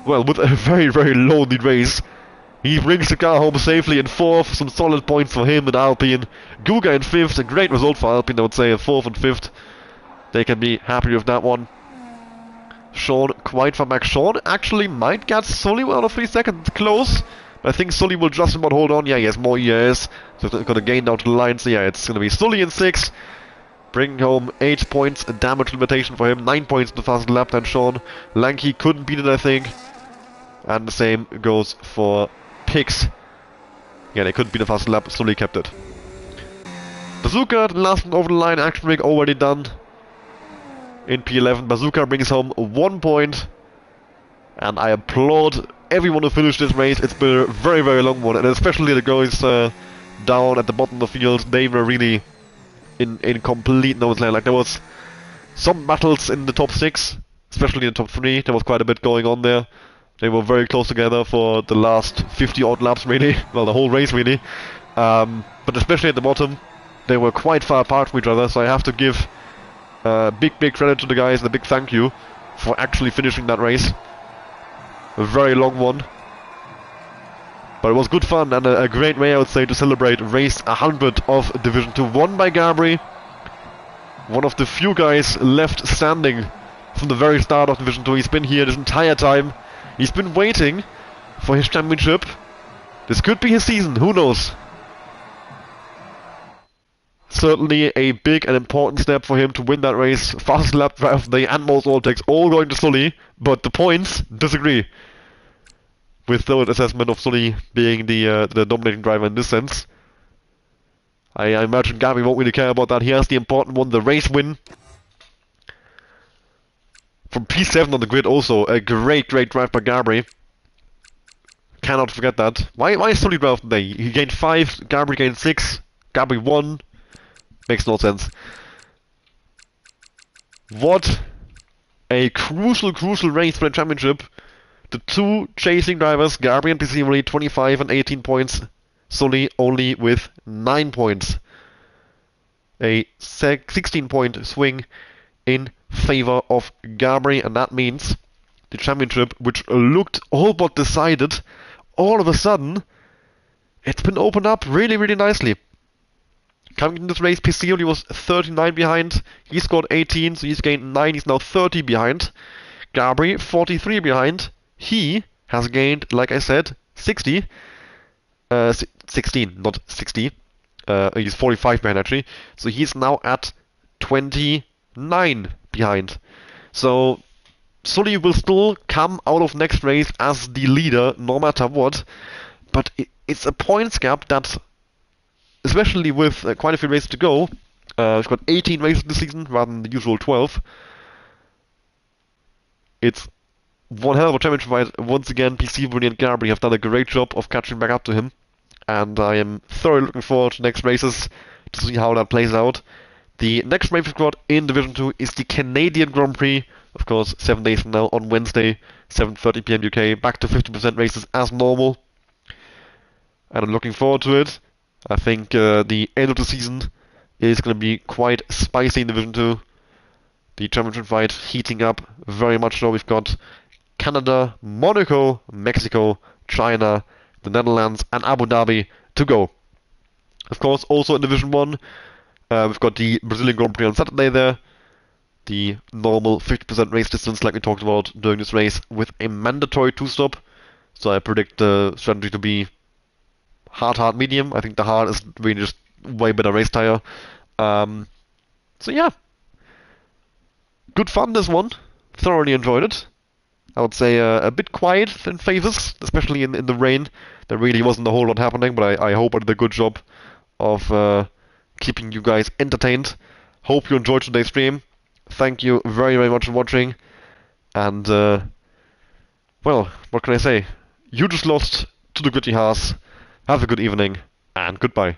well, with a very lonely race, he brings the car home safely in 4th, some solid points for him and Alpine. Guga in 5th, a great result for Alpine, I would say, 4th and 5th. They can be happy with that one. Sean quite far back. Sean actually might get Sully out of 3 seconds, close. I think Sully will just about hold on. Yeah, he has more ERS, so it's going to gain down to the line. So yeah, it's going to be Sully in 6, bringing home 8 points, a damage limitation for him, 9 points in the fastest lap than Sean. Lanky couldn't beat it, I think. And the same goes for Pix. Yeah, they couldn't beat the fastest lap, Sully kept it. Bazooka, the last one over the line, Action Rig already done. In P11, Bazooka brings home 1 point. And I applaud everyone who finished this race. It's been a very long one, and especially the guys down at the bottom of the field. They were really in complete no man's land. Like, there was some battles in the top 6, especially in the top 3. There was quite a bit going on there. They were very close together for the last 50 odd laps, really. Well, the whole race, really. But especially at the bottom, they were quite far apart from each other. So I have to give big credit to the guys and a big thank you for actually finishing that race. A very long one. But it was good fun and a great way, I would say, to celebrate race 100 of Division 2. Won by Gabri. One of the few guys left standing from the very start of Division 2. He's been here this entire time. He's been waiting for his championship. This could be his season, who knows? Certainly a big and important step for him to win that race. Fastest lap drive of the day and most all-takes all going to Sully, but the points disagree with the assessment of Sully being the dominating driver in this sense. I imagine Gabri won't really care about that. He has the important one, the race win. From P7 on the grid also, a great drive by Gabri. Cannot forget that. Why is Sully drive today? He gained 5, Gabri gained 6, Gabri won. Makes no sense. What A crucial race for the championship. The two chasing drivers, Gabri and Piscivoli, 25 and 18 points. Sully only with 9 points. A 16-point swing in favor of Gabri, and that means the championship, which looked all but decided, all of a sudden, it's been opened up really nicely. Coming in this race, Piscivoli was 39 behind. He scored 18, so he's gained 9. He's now 30 behind. Gabri, 43 behind. He has gained, like I said, 60. 16, not 60. He's 45 behind, actually. So he's now at 29 behind. So Sully will still come out of next race as the leader, no matter what. But it's a points gap that, especially with quite a few races to go, we've got 18 races this season rather than the usual 12. It's one hell of a championship fight. Once again, Piscivoli and Gabri have done a great job of catching back up to him, and I am thoroughly looking forward to next races to see how that plays out. The next race we've got in Division 2 is the Canadian Grand Prix, of course, 7 days from now on Wednesday, 7:30 PM UK, back to 50% races as normal. And I'm looking forward to it. I think the end of the season is going to be quite spicy in Division 2. The championship fight heating up very much so. We've got Canada, Monaco, Mexico, China, the Netherlands, and Abu Dhabi to go. Of course, also in Division 1, we've got the Brazilian Grand Prix on Saturday there. The normal 50% race distance like we talked about during this race with a mandatory 2-stop. So I predict the strategy to be hard, medium. I think the hard is really just way better race tire. So yeah, good fun this one. Thoroughly enjoyed it. I would say a bit quiet in phases, especially in the rain. There really wasn't a whole lot happening, but I hope I did a good job of keeping you guys entertained. Hope you enjoyed today's stream. Thank you very much for watching. And, well, what can I say? You just lost to the Gritty Haas. Have a good evening, and goodbye.